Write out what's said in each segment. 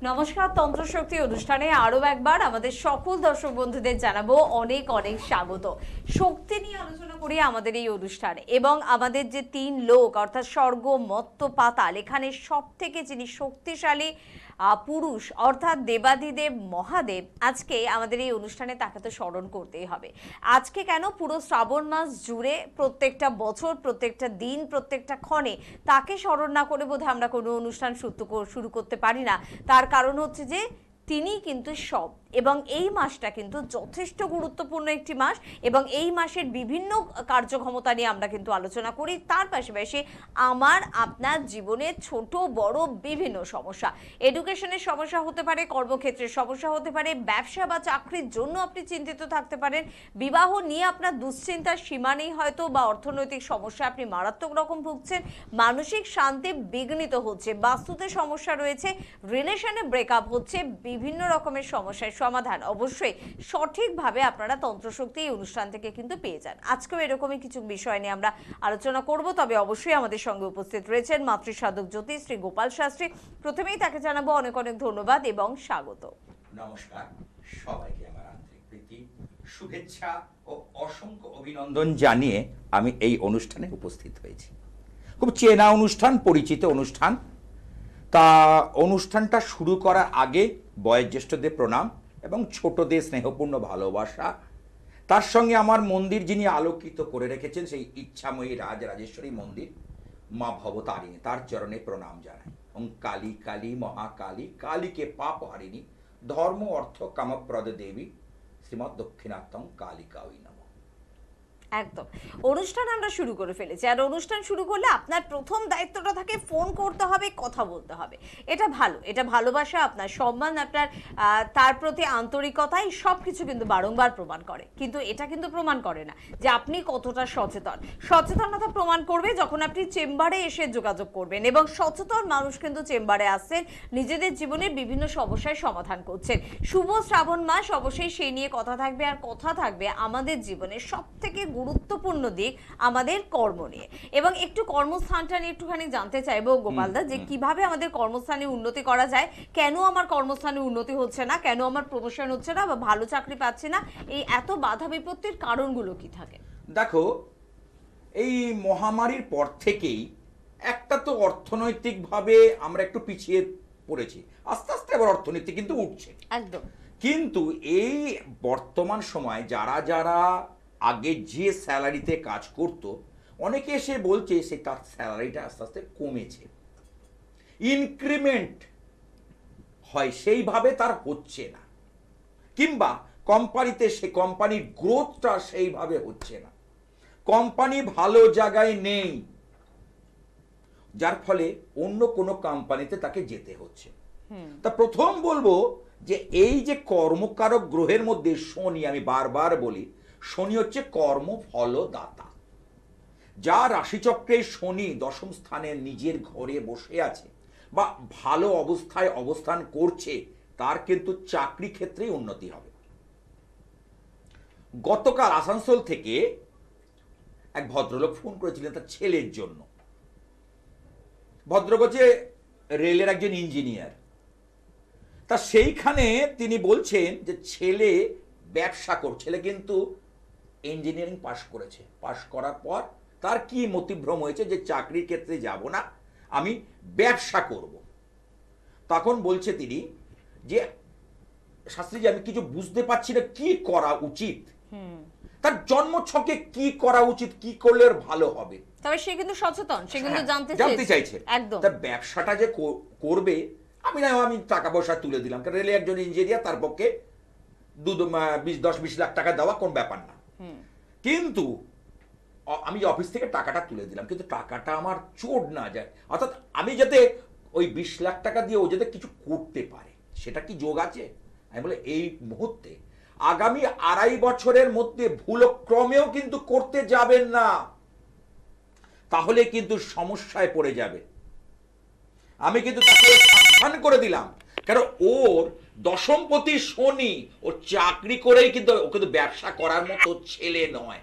নমস্কার, তন্ত্রশক্তি অনুষ্ঠানে আরো একবার আমাদের সকল দর্শক বন্ধুদের জানাবো অনেক অনেক স্বাগত। শক্তি নিয়ে আলোচনা করি আমাদের এই অনুষ্ঠানে, এবং আমাদের যে তিন লোক অর্থাৎ স্বর্গ, মর্ত্য, পাতাল, এখানে সব থেকে যিনি শক্তিশালী পুরুষ অর্থাৎ দেবাদিদেব মহাদেব, আজকে আমাদের এই অনুষ্ঠানে তাকে তো স্মরণ করতেই হবে। আজকে কেন, পুরো শ্রাবণ মাস জুড়ে প্রত্যেকটা বছর, প্রত্যেকটা দিন, প্রত্যেকটা ক্ষণে তাকে স্মরণ না করে বোধহয় আমরা কোনো অনুষ্ঠান শুরু করতে পারি না। তার কারণ হচ্ছে যে তিনি কিন্তু সব, এবং এই মাসটা কিন্তু যথেষ্ট গুরুত্বপূর্ণ একটি মাস, এবং এই মাসের বিভিন্ন কার্যক্ষমতা নিয়ে আমরা কিন্তু আলোচনা করি। তার পাশাপাশি আমার আপনার জীবনে ছোট বড় বিভিন্ন সমস্যা, এডুকেশনের সমস্যা হতে পারে, কর্মক্ষেত্রের সমস্যা হতে পারে, ব্যবসা বা চাকরির জন্য আপনি চিন্তিত থাকতে পারেন, বিবাহ নিয়ে আপনার দুশ্চিন্তার সীমা নেই হয়তো, বা অর্থনৈতিক সমস্যা আপনি মারাত্মক রকম ভুগছেন, মানসিক শান্তি বিঘ্নিত হচ্ছে, বাস্তুতে সমস্যা রয়েছে, রিলেশনে ব্রেকআপ হচ্ছে, বিভিন্ন রকমের সমস্যার সমাধান অবশ্যই সঠিকভাবে আপনারা তন্ত্রশক্তি এই অনুষ্ঠান থেকে কিন্তু পেয়ে যান। আজকেও এরকমই কিছু বিষয় নিয়ে আমরা আলোচনা করব, তবে অবশ্যই আমাদের সঙ্গে উপস্থিত রয়েছেন মাতৃসাধক জ্যোতিষ শ্রী গোপাল শাস্ত্রী। প্রথমেই তাকে জানাবো অনেক অনেক ধন্যবাদ এবং স্বাগত। নমস্কার, সবাইকে আমার আন্তরিক প্রীতি, শুভেচ্ছা ও অসংখ্য অভিনন্দন জানিয়ে আমি এই অনুষ্ঠানে উপস্থিত হয়েছি। খুব চেনা অনুষ্ঠান, পরিচিত অনুষ্ঠান। তা অনুষ্ঠানটা শুরু করার আগে বয়োজ্যেষ্ঠদের প্রণাম এবং ছোটদের স্নেহপূর্ণ ভালোবাসা, তার সঙ্গে আমার মন্দির যিনি আলোকিত করে রেখেছেন সেই ইচ্ছাময়ী রাজরাজেশ্বরী মন্দির মা ভবতারিণী, তার চরণে প্রণাম জানাই। ওং কালী কালী মহাকালী, কালীকে পাপ হারিণী, ধর্ম অর্থ কামপ্রদ দেবী, শ্রীমৎ দক্ষিণাত্তম কালিকা ওই নমঃ। একদম, অনুষ্ঠান আমরা শুরু করে ফেলেছি, আর অনুষ্ঠান শুরু করলে আপনার প্রথম দায়িত্বটা থাকে ফোন করতে হবে, কথা বলতে হবে। এটা ভালো, এটা ভালোবাসা, আপনার সম্মান, আপনার তার প্রতি আন্তরিকতাই সব কিছু কিন্তু বারংবার প্রমাণ করে। কিন্তু এটা কিন্তু প্রমাণ করে না যে আপনি কতটা সচেতন। সচেতনতা প্রমাণ করবে যখন আপনি চেম্বারে এসে যোগাযোগ করবেন, এবং সচেতন মানুষ কিন্তু চেম্বারে আসছেন, নিজেদের জীবনের বিভিন্ন সমস্যার সমাধান করছেন। শুভ শ্রাবণ মাস, অবশ্যই সেই নিয়ে কথা থাকবে, আর কথা থাকবে আমাদের জীবনের সব থেকে গুরুত্বপূর্ণ দিক, আমাদের কর্ম নিয়ে। এবং একটু কর্মস্থানটা নিয়ে একটুখানি জানতে চাইবো গোপালদা, যে কিভাবে আমাদের কর্মস্থানে উন্নতি করা যায়, কেন আমার কর্মস্থানে উন্নতি হচ্ছে না, কেন আমার প্রমোশন হচ্ছে না, বা ভালো চাকরি পাচ্ছি না, এই এত বাধা বিপত্তির কারণগুলো কি থাকে? দেখো, এই মহামারীর পর থেকেই একটা তো অর্থনৈতিকভাবে আমরা একটু পিছিয়ে পড়েছি, আস্তে আস্তে আবার অর্থনীতি কিন্তু উঠছে একদম। কিন্তু এই বর্তমান সময় যারা যারা আগে যে স্যালারিতে কাজ করত, অনেকে এসে বলছে সে তার স্যালারিটা আস্তে আস্তে কমেছে, ইনক্রিমেন্ট হয় সেইভাবে তার হচ্ছে না, কিংবা কোম্পানিতে সে কোম্পানির গ্রোথটা সেইভাবে হচ্ছে না, কোম্পানি ভালো জায়গায় নেই, যার ফলে অন্য কোনো কোম্পানিতে তাকে যেতে হচ্ছে। তা প্রথম বলবো যে এই যে কর্মকারক গ্রহের মধ্যে শনি, আমি বারবার বলি শনি হচ্ছে কর্মফলদাতা। যা রাশিচক্রে শনি দশম স্থানে নিজের ঘরে বসে আছে বা ভালো অবস্থায় অবস্থান করছে, তার কিন্তু চাকরি ক্ষেত্রেই উন্নতি হবে। গতকাল আসানসোল থেকে এক ভদ্রলোক ফোন করেছিলেন তার ছেলের জন্য। ভদ্রলোক হচ্ছে রেলের একজন ইঞ্জিনিয়ার। তা সেইখানে তিনি বলছেন যে ছেলে ব্যবসা করছে, ছেলে কিন্তু ইঞ্জিনিয়ারিং পাশ করেছে, পাশ করার পর তার কি মতিভ্রম হয়েছে যে চাকরির ক্ষেত্রে যাব না, আমি ব্যবসা করব। তখন বলছে তিনি যে শাস্ত্রীজি, আমি কিছু বুঝতে পারছি না কি করা উচিত, তার জন্মছকে কি করা উচিত, কি করলে ভালো হবে। তবে সে কিন্তু সচেতন, সে কিন্তু জানতে চাইছে। একদম। তার ব্যবসাটা যে করবে, আমি টাকা পয়সা তুলে দিলাম, কারণ রেলে একজন ইঞ্জিনিয়ার, তার পক্ষে 10-20 লাখ টাকা দেওয়া কোন ব্যাপার না। কিন্তু আমি অফিস থেকে টাকাটা তুলে দিলাম, কিন্তু টাকাটা আমার চোট না যায়, অর্থাৎ আমি যাতে ওই 20 লাখ টাকা দিয়ে ও যাতে কিছু করতে পারে, সেটা কি যোগ আছে? আমি বলে এই মুহূর্তে আগামী 2.5 বছরের মধ্যে ভুলক্রমেও কিন্তু করতে যাবেন না, তাহলে কিন্তু সমস্যায় পড়ে যাবে। আমি কিন্তু তাকে সাবধান করে দিলাম, কারণ ওর দশমপতি শনি, ও চাকরি করেই কিন্তু ও কিন্তু ব্যবসা করার মতো ছেলে নয়।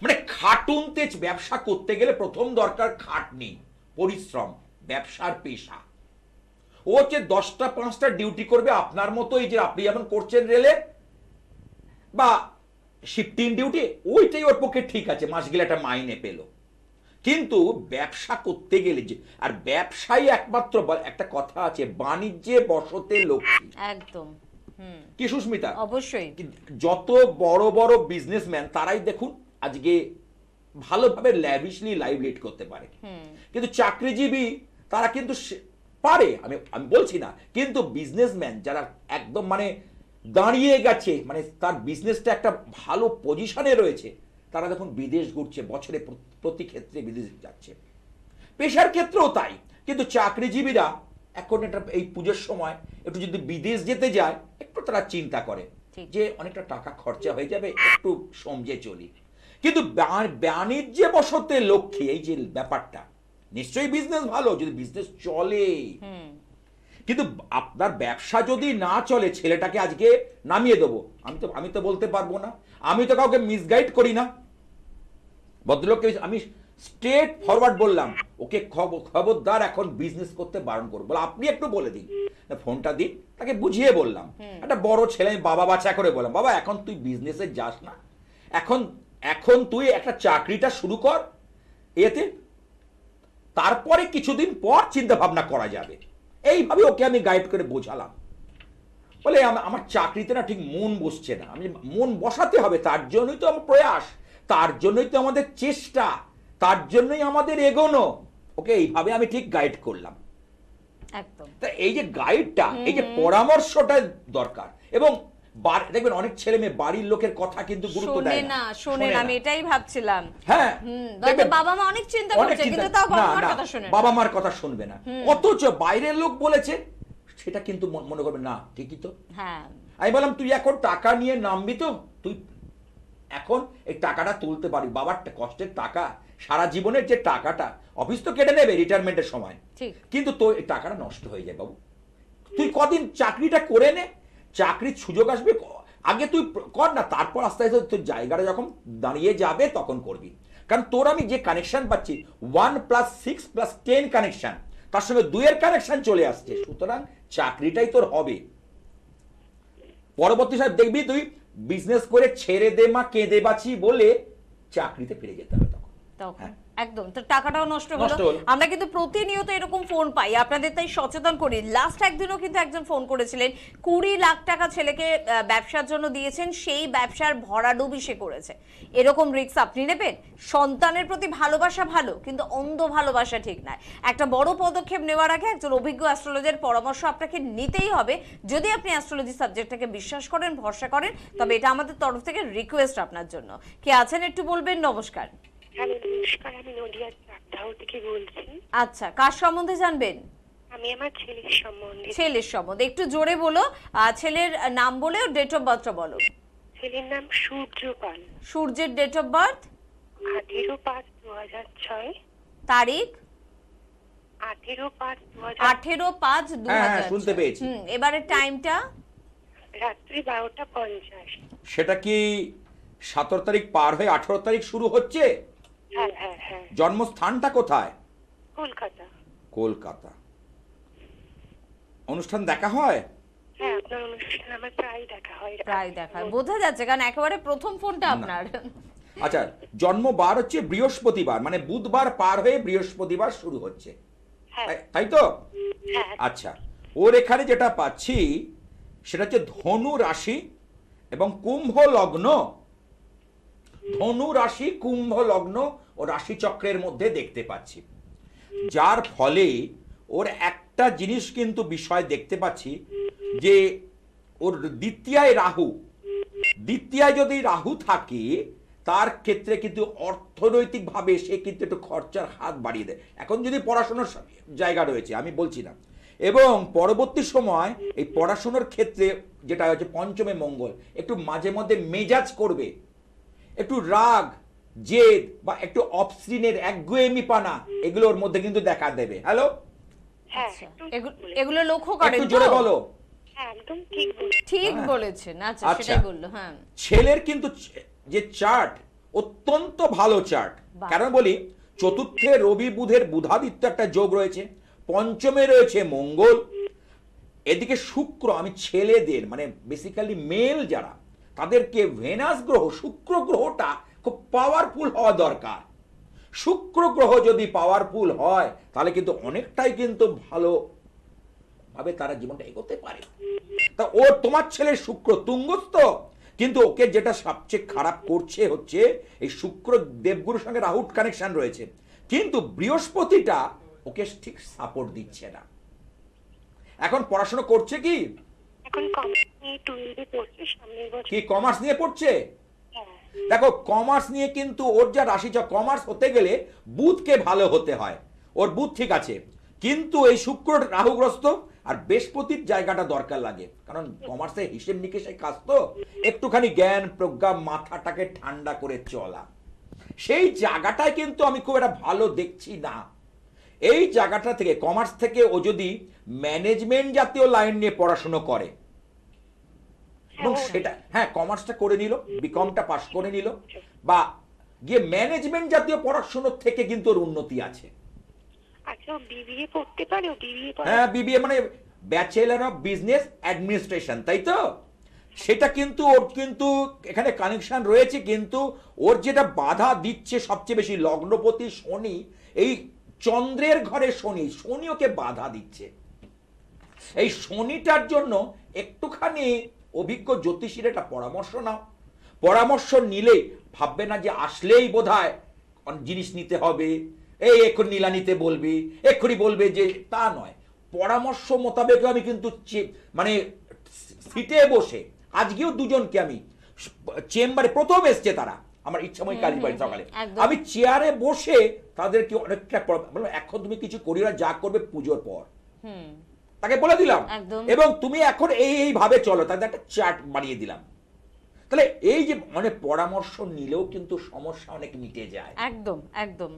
মানে খাটুনতে ব্যবসা করতে গেলে প্রথম দরকার খাটনি, পরিশ্রম, ব্যবসার পেশা। ও যে 10টা 5টা ডিউটি করবে আপনার মতো, এই যে আপনি যেমন করছেন রেলে বা শিফটিং ডিউটি, ওইটাই ওর পক্ষে ঠিক আছে, মাস গেলে একটা মাইনে পেল। কিন্তু ব্যবসা করতে গেলে যে, আর ব্যবসায়ী একমাত্র একটা কথা আছে, বাণিজ্যে বসতে লক্ষ্মী। একদম। কি সুস্মিতা? অবশ্যই। যত বড় বড় বিজনেসম্যান তারাই দেখুন আজকে ভালোভাবে ল্যাভিশলি লাইভ লিড করতে পারে, কিন্তু চাকরিজীবী তারা কিন্তু পারে, আমি বলছি না, কিন্তু বিজনেসম্যান যারা একদম মানে দাঁড়িয়ে গেছে, মানে তার বিজনেসটা একটা ভালো পজিশনে রয়েছে, তারা দেখুন বিদেশ ঘুরছে, বছরে প্রতি ক্ষেত্রে বিদেশ যাচ্ছে, পেশার ক্ষেত্রেও তাই। কিন্তু চাকরিজীবীরা এখন এটা এই পুজোর সময় একটু যদি বিদেশ যেতে যায়, একটু তারা চিন্তা করে যে অনেকটা টাকা খরচা হয়ে যাবে, একটু সমঝে চলি। কিন্তু বাণিজ্যে বসতে লক্ষ্যে এই যে ব্যাপারটা, নিশ্চয়ই বিজনেস ভালো যদি বিজনেস চলে, কিন্তু আপনার ব্যবসা যদি না চলে, ছেলেটাকে আজকে নামিয়ে দেবো, আমি তো বলতে পারবো না, আমি তো কাউকে মিসগাইড করি না, ভদ্রলোককে আমি স্ট্রেট ফরওয়ার্ড বললাম, ওকে খবরদার এখন বিজনেস করতে বারণ করবো, আপনি একটু বলে দিন, ফোনটা দিন, তাকে বুঝিয়ে বললাম, একটা বড় ছেলে, আমি বাবা বাচ্চা করে বললাম, বাবা এখন তুই বিজনেসে যাস না, এখন তুই একটা চাকরিটা শুরু কর, এতে তারপরে কিছুদিন পর চিন্তা ভাবনা করা যাবে। এইভাবে ওকে আমি গাইড করে বোঝালাম। বলে আমার চাকরিতে না ঠিক মন বসছে না, আমি মন বসাতে হবে, তার জন্যই তো আমার প্রয়াস, তার জন্যই তো আমাদের চেষ্টা, তার জন্যই আমাদের এগোনো। ওকে এইভাবে আমি ঠিক গাইড করলাম। একদম। তা এই যে গাইডটা, এই যে পরামর্শটা দরকার, এবং দেখবেন অনেক ছেলে মেয়ে বাড়ির লোকের কথা কিন্তু গুরুত্ব দেয় না, শোনে না, আমি এটাই ভাবছিলাম। হ্যাঁ, বাবা মা অনেক চিন্তা করছে, কিন্তু তাও বাবা মার কথা শুনে না, বাবা মার কথা শুনবে না, অথচ বাইরের লোক বলেছে সেটা কিন্তু মনে করবে না, ঠিকই তো। হ্যাঁ, আমি বললাম তুই এখন টাকা নিয়ে নামবি তো, তুই এখন এই টাকাটা তুলতে পারি, বাবার কষ্টের টাকা, সারা জীবনের যে টাকাটা, অফিস তো কেটে নেবে রিটায়ারমেন্টের সময়, কিন্তু তোর এই টাকাটা নষ্ট হয়ে যায় বাবু, তুই কদিন চাকরিটা করে নে, চাকরির সুযোগ আসবে, আগে তুই কর না, তারপর আস্তে আস্তে তোর জায়গাটা যখন দাঁড়িয়ে যাবে তখন করবি। কারণ তোর আমি যে কানেকশন পাচ্ছি 1+6+10 কানেকশন, তার সঙ্গে 2-এর কানেকশন চলে আসছে, সুতরাং চাকরিটাই তোর হবে। পরবর্তী সময় দেখবি তুই বিজনেস করে ছেড়ে দে মা কেঁদে বাঁচি বলে চাকরিতে ফিরে যেতে হবে তখন। একদম, তো টাকাটাও নষ্ট হলো। আমরা কিন্তু প্রতিনিয়ত এরকম ফোন পাই, আপনাদের তাই সচেতন করি। লাস্ট একদিনও কিন্তু একজন ফোন করেছিলেন, 20 লাখ টাকা ছেলেকে ব্যবসার জন্য দিয়েছেন, সেই ব্যবসার ভরাডুবি সে করেছে। এরকম রিস্ক আপনি নেবেন? সন্তানের প্রতি ভালোবাসা ভালো, কিন্তু অন্ধ ভালোবাসা ঠিক নয়। একটা বড় পদক্ষেপ নেওয়ার আগে একজন অভিজ্ঞ অ্যাস্ট্রোলজার পরামর্শ আপনাকে নিতেই হবে। যদি আপনি অ্যাস্ট্রোলজি সাবজেক্টটাকে বিশ্বাস করেন, ভরসা করেন, তবে এটা আমাদের তরফ থেকে রিকোয়েস্ট আপনার জন্য। কে আছেন একটু বলবেন? নমস্কার। হ্যালো, নমস্কার, আমি নদিয়ার চাকদাহ থেকে বলছি। আচ্ছা, কার সম্বন্ধে জানবেন? আমি আমার ছেলের সম্বন্ধে। ছেলের সম্বন্ধে একটু জোরে বলো, ছেলের নাম বলে ও ডেট অফ বার্থটা বলো। ছেলের নাম সূর্য পাল। সূর্যের ডেট অফ বার্থ? 18/5/2006। তারিখ? 18/5/2006। শুনতে পেয়েছি। এবারে টাইমটা? রাত্রি 12:50। সেটা কি 17 তারিখ পার হয়ে 18 তারিখ শুরু হচ্ছে? হ্যাঁ হ্যাঁ হ্যাঁ। জন্মস্থানটা কোথায়? কলকাতা। কলকাতা। অনুষ্ঠান দেখা হয়? হ্যাঁ, আপনার অনুষ্ঠান আমার প্রায় দেখা হয়। বোঝা যাচ্ছে, কারণ একেবারে প্রথম ফোনটা আপনার। আচ্ছা, জন্মবার হচ্ছে বৃহস্পতিবার, মানে বুধবার পার হয়ে বৃহস্পতিবার শুরু হচ্ছে, তাই তো? আচ্ছা, ওর এখানে যেটা পাচ্ছি সেটা হচ্ছে ধনু রাশি এবং কুম্ভ লগ্ন। ধনু রাশি কুম্ভ লগ্ন ও রাশি চক্রের মধ্যে দেখতে পাচ্ছি, যার ফলে ওর একটা জিনিস কিন্তু বিষয় দেখতে পাচ্ছি যে ওর দ্বিতীয়ায় রাহু, দ্বিতীয়ায় যদি রাহু থাকে তার ক্ষেত্রে কিন্তু অর্থনৈতিকভাবে সে কিন্তু একটু খরচার হাত বাড়িয়ে দেয়। এখন যদি পড়াশোনার জায়গা রয়েছে, আমি বলছি না, এবং পরবর্তী সময় এই পড়াশোনার ক্ষেত্রে যেটা হচ্ছে পঞ্চমে মঙ্গল, একটু মাঝে মধ্যে মেজাজ করবে, একটু রাগ জেদ বা একটু অপসৃণের একগুয়েমি পানা, এগুলোর মধ্যে কিন্তু দেখা দেবে। হ্যালো, এগুলো লক্ষ্য করেন একটু জোরে বলো। একদম ঠিক ঠিক বলেছেন। আচ্ছা, সেটাই বললো। হ্যাঁ, ছেলের কিন্তু যে চার্ট অত্যন্ত ভালো চার্ট, কারণ বলি চতুর্থে রবি বুধের বুধাদিত্য একটা যোগ রয়েছে, পঞ্চমে রয়েছে মঙ্গল, এদিকে শুক্র, আমি ছেলেদের মানে বেসিক্যালি মেল যারা, তাদেরকে ভেনাস গ্রহ, শুক্র গ্রহটা খুব পাওয়ারফুল হওয়া দরকার। শুক্র গ্রহ যদি পাওয়ারফুল হয় তাহলে কিন্তু অনেকটাই কিন্তু ভালো ভাবে তারা জীবনটা এগোতে পারে। তা ওর, তোমার ছেলের শুক্র তুঙ্গস্থ, কিন্তু ওকে যেটা সবচেয়ে খারাপ করছে হচ্ছে এই শুক্র দেবগুরুর সঙ্গে রাহুর কানেকশন রয়েছে, কিন্তু বৃহস্পতিটা ওকে ঠিক সাপোর্ট দিচ্ছে না। এখন পড়াশোনা করছে কি? এখন কমার্স নিয়ে 12 পড়ছে, সামনের বছর। কি কমার্স নিয়ে পড়ছে? হ্যাঁ। দেখো কমার্স নিয়ে কিন্তু ওর যা রাশি, কমার্স হতে গেলে বুধকে ভালো হতে হয়, ওর বুধ ঠিক আছে, কিন্তু এই শুক্র রাহুগ্রস্ত আর বৃহস্পতির জায়গাটা দরকার লাগে, কারণ কমার্সে হিসেব নিকেশে কাজ তো, একটুখানি জ্ঞান প্রজ্ঞা, মাথাটাকে ঠান্ডা করে চলা, সেই জায়গাটায় কিন্তু আমি খুব একটা ভালো দেখছি না। এই জায়গাটা থেকে, কমার্স থেকে ও যদি ম্যানেজমেন্ট জাতীয় লাইন নিয়ে পড়াশোনা করে এবং সেটা, হ্যাঁ কমার্সটা করে নিল, বিকমটা পাস করে নিল, বা গিয়ে ম্যানেজমেন্ট জাতীয় পড়াশোনার থেকে কিন্তু ওর উন্নতি আছে। আচ্ছা, ও বিবিএ পড়তে পারে? ও বিবিএ পড়ে? হ্যাঁ, বিবিএ মানে ব্যাচেলর অফ বিজনেস অ্যাডমিনিস্ট্রেশন, তাই তো? সেটা কিন্তু ওর কিন্তু এখানে কানেকশন রয়েছে, কিন্তু ওর যেটা বাধা দিচ্ছে সবচেয়ে বেশি লগ্নপতি শনি, এই চন্দ্রের ঘরে শনি, শনি ওকে বাধা দিচ্ছে। এই শনিটার জন্য একটুখানি অভিজ্ঞ জ্যোতিষীর একটা পরামর্শ নাও। পরামর্শ নিলে ভাববে না যে আসলেই বোধহয় জিনিস নিতে হবে, এই এখন নীলা নিতে বলবি, এক্ষুনি বলবে যে, তা নয়। পরামর্শ মোতাবেক আমি কিন্তু মানে সিটে বসে, আজকেও দুজনকে আমি চেম্বারে, প্রথম এসছে তারা আমার ইচ্ছাময় কালীবাড়ি সকালে, আমি চেয়ারে বসে তাদেরকে অনেকটা বললাম, এখন তুমি কিছু করি না, যা করবে পুজোর পর, তাকে বলে দিলাম, এবং তুমি এখন এই ভাবে চলো, তাদের একটা চার্ট বানিয়ে দিলাম। তাহলে এই যে মানে পরামর্শ নিলেও কিন্তু সমস্যা অনেক মিটে যায়। একদম একদম।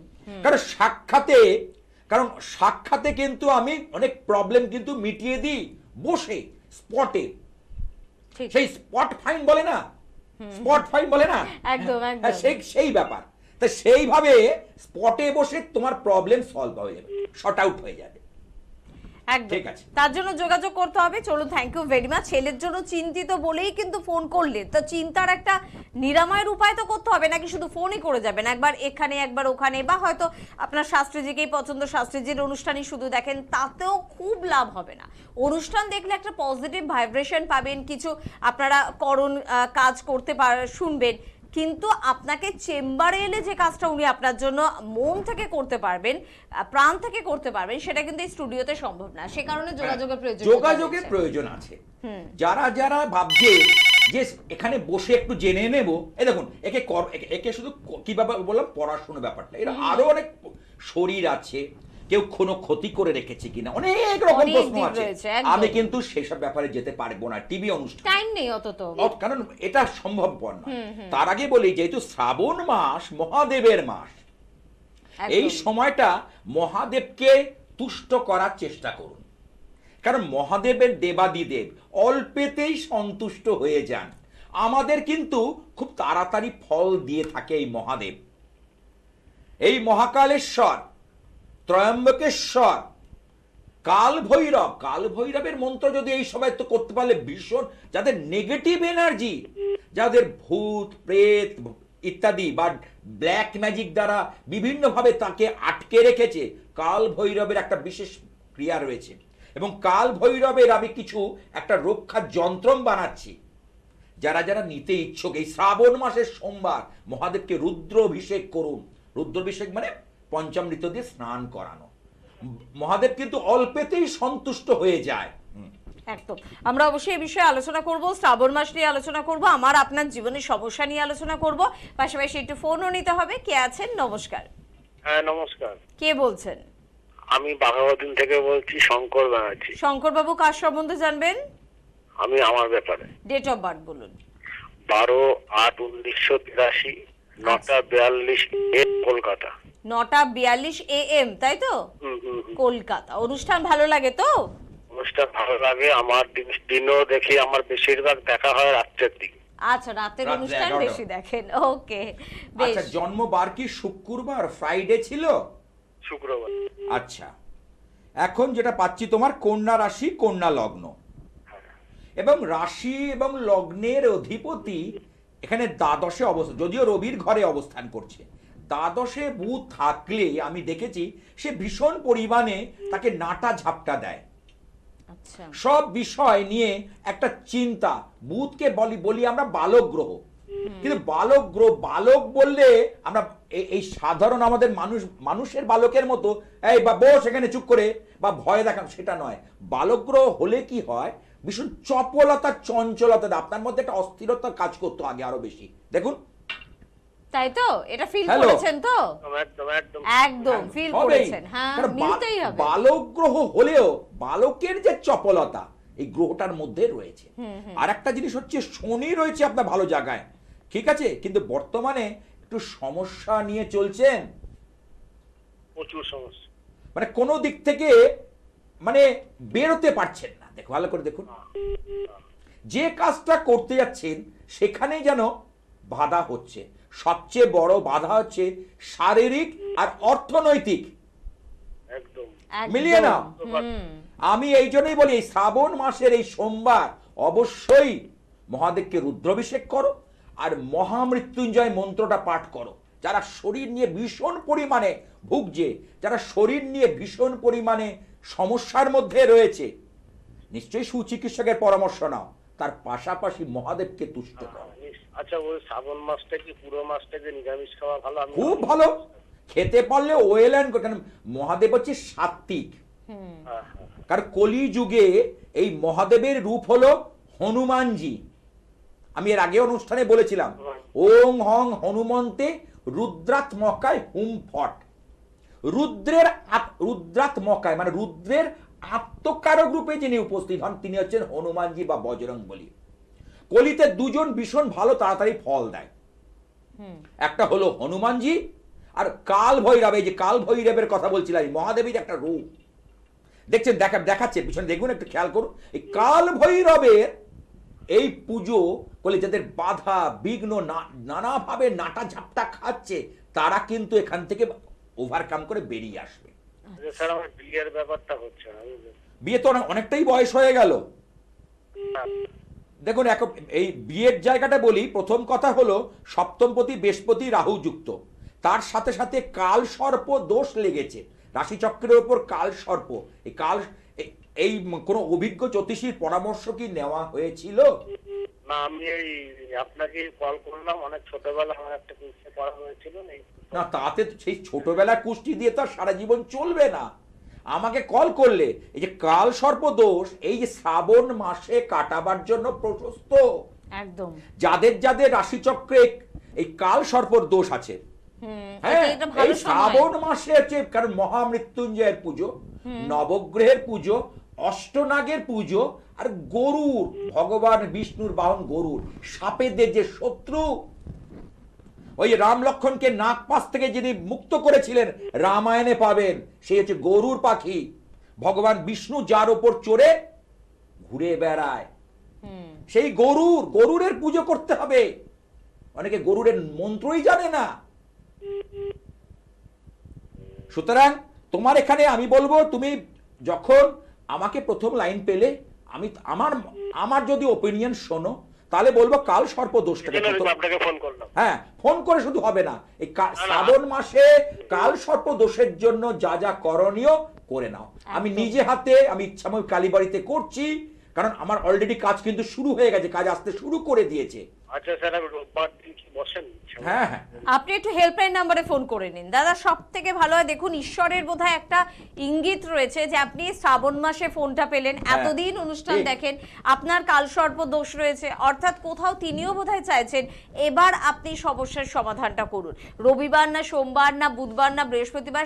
কারণ সাক্ষাতে কিন্তু আমি অনেক প্রবলেম কিন্তু মিটিয়ে দিই বসে স্পটে, সেই স্পট ফাইন বলে না, স্পট ফাইন বলে না, একদম একদম সেই ব্যাপার। তা সেইভাবে স্পটে বসে তোমার প্রবলেম সলভ হয়ে যাবে, শর্ট আউট হয়ে যাবে। একদম, তার জন্য যোগাযোগ করতে হবে। চলুন, থ্যাংক ইউ ভেরি মাচ। ছেলের জন্য চিন্তিত বলেই কিন্তু ফোন করলে, তো চিন্তার একটা নিরাময়ের উপায় তো করতে হবে, নাকি শুধু ফোনই করে যাবেন, একবার এখানে একবার ওখানে, বা হয়তো আপনার শাস্ত্রীজিকেই পছন্দ, শাস্ত্রীজির অনুষ্ঠানই শুধু দেখেন, তাতেও খুব লাভ হবে না। অনুষ্ঠান দেখলে একটা পজিটিভ ভাইব্রেশন পাবেন, কিছু আপনারা করণ কাজ করতে শুনবেন, কিন্তু আপনাকে চেম্বারে এলে যে কাজটা উনি আপনার জন্য মন থেকে করতে পারবেন, প্রাণ থেকে করতে পারবেন, সেটা কিন্তু এই স্টুডিওতে সম্ভব না। সে কারণে যোগাযোগের প্রয়োজন আছে। যারা যারা ভাবছে যে এখানে বসে একটু জেনে নেব, এই দেখুন, একে শুধু কিভাবে বললাম পড়াশোনা ব্যাপারটা, এর আরো অনেক শরীর আছে, কেউ কোনো ক্ষতি করে রেখেছে কিনা, অনেক রকম প্রশ্ন আছে। আমি কিন্তু সেসব ব্যাপারে যেতে পারবো না, টিভি অনুষ্ঠান টাইম নেই অত, তো কারণ এটা সম্ভবপর না। তার আগে বলি, যেহেতু শ্রাবণ মাস মহাদেবের মাস, এই সময়টা মহাদেবকে তুষ্ট করার চেষ্টা করুন, কারণ মহাদেবের দেবাদিদেব অল্পেতেই সন্তুষ্ট হয়ে যান। আমাদের কিন্তু খুব তাড়াতাড়ি ফল দিয়ে থাকে এই মহাদেব। এই মহাকালেশ্বর, ত্রয়ম্বকেশ্বর, কাল ভৈরবের মন্ত্র যদি এই সময় তো করতে পারলে ভীষণ, যাদের নেগেটিভ এনার্জি, যাদের ভূত প্রেত ইত্যাদি বা ব্ল্যাক ম্যাজিক দ্বারা বিভিন্নভাবে তাকে আটকে রেখেছে, কাল ভৈরবের একটা বিশেষ ক্রিয়া রয়েছে, এবং কাল ভৈরবের আমি কিছু একটা রক্ষা যন্ত্রম বানাচ্ছি। যারা যারা নিতে ইচ্ছুক, এই শ্রাবণ মাসের সোমবার মহাদেবকে রুদ্রাভিষেক করুন। রুদ্রাভিষেক মানে পঞ্চামৃত দিয়ে স্নান করানো। মহাদেব কিন্তু অল্পেতেই সন্তুষ্ট হয়ে যায়। একদম, আমরা অবশ্যই এই বিষয়ে আলোচনা করব, শ্রাবণ মাস নিয়ে আলোচনা করব, আমার আপনার জীবনের সমস্যা নিয়ে আলোচনা করব, পাশাপাশি একটু ফোনও নিতে হবে। কে আছেন? নমস্কার। হ্যাঁ নমস্কার। কে বলছেন? আমি বাঘাবাদিন থেকে বলছি, শঙ্কর ব্যানার্জি। শঙ্কর বাবু, কার সম্বন্ধে জানবেন? আমি আমার ব্যাপারে। ডেট অফ বার্থ বলুন। 12/8/1983, 9:42 AM, কলকাতা। 9:42 AM, তাই তো? কলকাতা। অনুষ্ঠান ভালো লাগে তো? অনুষ্ঠান ভালো লাগে আমার, দিনও দেখি, আমার বেশিরভাগ দেখা হয় রাত্রের দিকে। আচ্ছা, রাতের অনুষ্ঠান বেশি দেখেন, ওকে বেশ। আচ্ছা, জন্মবার কি শুক্রবার, ফ্রাইডে ছিল? শুক্রবার। আচ্ছা, এখন যেটা পাচ্ছি তোমার কন্যা রাশি কন্যা লগ্ন, এবং রাশি এবং লগ্নের অধিপতি এখানে দ্বাদশে অবস্থান, যদিও রবির ঘরে অবস্থান করছে। দ্বাদশে বুধ থাকলে আমি দেখেছি সে ভীষণ পরিমাণে তাকে নাটা ঝাপটা দেয়, আচ্ছা সব বিষয় নিয়ে একটা চিন্তা। বুধকে বলি আমরা বালক গ্রহ, কিন্তু বালক গ্রহ, বালক বললে আমরা এই সাধারণ আমাদের মানুষের বালকের মতো এই বা বস এখানে চুপ করে বা ভয় দেখান, সেটা নয়। বালক গ্রহ হলে কি হয়, ভীষণ চপলতা চঞ্চলতা, আপনার মধ্যে একটা অস্থিরতা কাজ করতো আগে আরো বেশি। দেখুন, তাই তো, এটা ফিল Hello? করেছেন তো? একদম একদম একদম ফিল হবেই। করেছেন, হ্যাঁ কারণ মিলতেই হবে। বালক গ্রহ হলেও বালকের যে চপলতা এই গ্রহটার মধ্যে রয়েছে। আর একটা জিনিস হচ্ছে শনি রয়েছে আপনার ভালো জায়গায়, ঠিক আছে, কিন্তু বর্তমানে একটু সমস্যা নিয়ে চলছেন, প্রচুর সমস্যা। মানে কোনো দিক থেকে মানে বেরোতে পারছেন না। দেখো ভালো করে দেখুন, যে কাজটা করতে যাচ্ছেন সেখানেই যেন বাধা হচ্ছে। সবচেয়ে বড় বাধা হচ্ছে শারীরিক আর অর্থনৈতিক। একদম একদম। মিলিয়ে নাও। হুম। আমি এই জন্যই বলি এই শ্রাবণ মাসের এই সোমবার অবশ্যই মহাদেবকে রুদ্রাভিষেক করো আর মহামৃত্যুঞ্জয় মন্ত্রটা পাঠ করো। যারা শরীর নিয়ে ভীষণ পরিমাণে ভুগছে, যারা শরীর নিয়ে ভীষণ পরিমাণে সমস্যার মধ্যে রয়েছে, নিশ্চয়ই সুচিকিৎসকের পরামর্শ নাও, তার পাশাপাশি মহাদেবকে তুষ্ট করো। আচ্ছা, ওই শ্রাবণ মাসটা কি পুরো মাসটাকে নিরামিষ খাওয়া ভালো? আমি খুব ভালো, খেতে পারলে ওয়েল অ্যান্ড গুড, কারণ মহাদেব হচ্ছে সাত্ত্বিক। হ্যাঁ, কারণ কলি যুগে এই মহাদেবের রূপ হলো হনুমানজি। আমি এর আগে অনুষ্ঠানে বলেছিলাম, ওং হং হনুমন্তে রুদ্রাত্মকায় হুম ফট। রুদ্রাত্মকায় মানে রুদ্রের আত্মকারক রূপে যিনি উপস্থিত হন তিনি হচ্ছেন হনুমানজি বা বজরং বলি। কলিতে দুজন ভীষণ ভালো তাড়াতাড়ি ফল দেয়, একটা হলো হনুমানজি আর কাল ভৈরব। এই যে কাল ভৈরবের কথা বলছিলাম, মহাদেবের একটা রূপ দেখছেন, দেখাচ্ছে পিছনে দেখুন, একটু খেয়াল করুন। এই কাল ভৈরবের এই পুজো করলে যাদের বাধা বিঘ্ন নানাভাবে নাটা ঝাপটা খাচ্ছে, তারা কিন্তু এখান থেকে ওভারকাম করে বেরিয়ে আসবে। আচ্ছা স্যার, আমার বিয়ের ব্যাপারটা হচ্ছে না, বুঝলেন? বিয়ে তো অনেকটাই বয়স হয়ে গেল। দেখুন, এই বিয়ের জায়গাটা বলি, প্রথম কথা হলো সপ্তমপতি বৃহস্পতি রাহু যুক্ত, তার সাথে সাথে কাল সর্প দোষ লেগেছে রাশিচক্রের উপর। কাল সর্প, এই কোনো অভিজ্ঞ জ্যোতিষীর পরামর্শ কি নেওয়া হয়েছিল? না, আমি এই আপনাকে কল করলাম, অনেক ছোটবেলা আমার একটা কুস্তি করা হয়েছিল। না, তাতে সেই ছোটবেলার কুষ্টি দিয়ে তো আর সারা জীবন চলবে না। আমাকে কল করলে এই যে কাল সর্প দোষ, এই যে শ্রাবণ মাসে কাটাবার জন্য প্রশস্ত। একদম। যাদের যাদের রাশিচক্রে এই কাল সর্পর দোষ আছে, হ্যাঁ, এটা ভালো এই শ্রাবণ মাসে হচ্ছে, কারণ মহামৃত্যুঞ্জয়ের পুজো, নবগ্রহের পুজো, অষ্টনাগের পুজো, আর গরুর, ভগবান বিষ্ণুর বাহন গরুর, সাপেদের যে শত্রু, ওই রাম লক্ষণকে নাগ পাশ থেকে যিনি মুক্ত করেছিলেন রামায়ণে পাবেন, সেই হচ্ছে গরুর পাখি। ভগবান বিষ্ণু যার ওপর চড়ে ঘুরে বেড়ায়, সেই গরুরের পুজো করতে হবে। অনেকে গরুরের মন্ত্রই জানে না। সুতরাং তোমার এখানে আমি বলবো, তুমি যখন আমাকে প্রথম লাইন পেলে, আমি আমার যদি ওপিনিয়ন শোনো, তাহলে বলবো কাল সর্প দোষটাকে, আপনাকে ফোন করলাম। হ্যাঁ, ফোন করে শুধু হবে না, এই শ্রাবণ মাসে কাল সর্প দোষের জন্য যা যা করণীয় করে নাও। আমি নিজে হাতে আমি ইচ্ছাময় কালীবাড়িতে করছি, কারণ আমার অলরেডি কাজ কিন্তু শুরু হয়ে গেছে, কাজ আসতে শুরু করে দিয়েছে। আচ্ছা স্যার, আমি রোববার দিন কি বসেন? হ্যাঁ হ্যাঁ, আপনি একটু হেল্পলাইন নাম্বারে ফোন করে নিন দাদা, সব থেকে ভালো হয়। দেখুন, ঈশ্বরের বোধহয় একটা ইঙ্গিত রয়েছে যে আপনি শ্রাবণ মাসে ফোনটা পেলেন, এতদিন অনুষ্ঠান ঠিক। দেখেন, আপনার কালসর্প দোষ রয়েছে, অর্থাৎ কোথাও তিনিও বোধহয় চাইছেন এবার আপনি সমস্যার সমাধানটা করুন। রবিবার না সোমবার না বুধবার না বৃহস্পতিবার,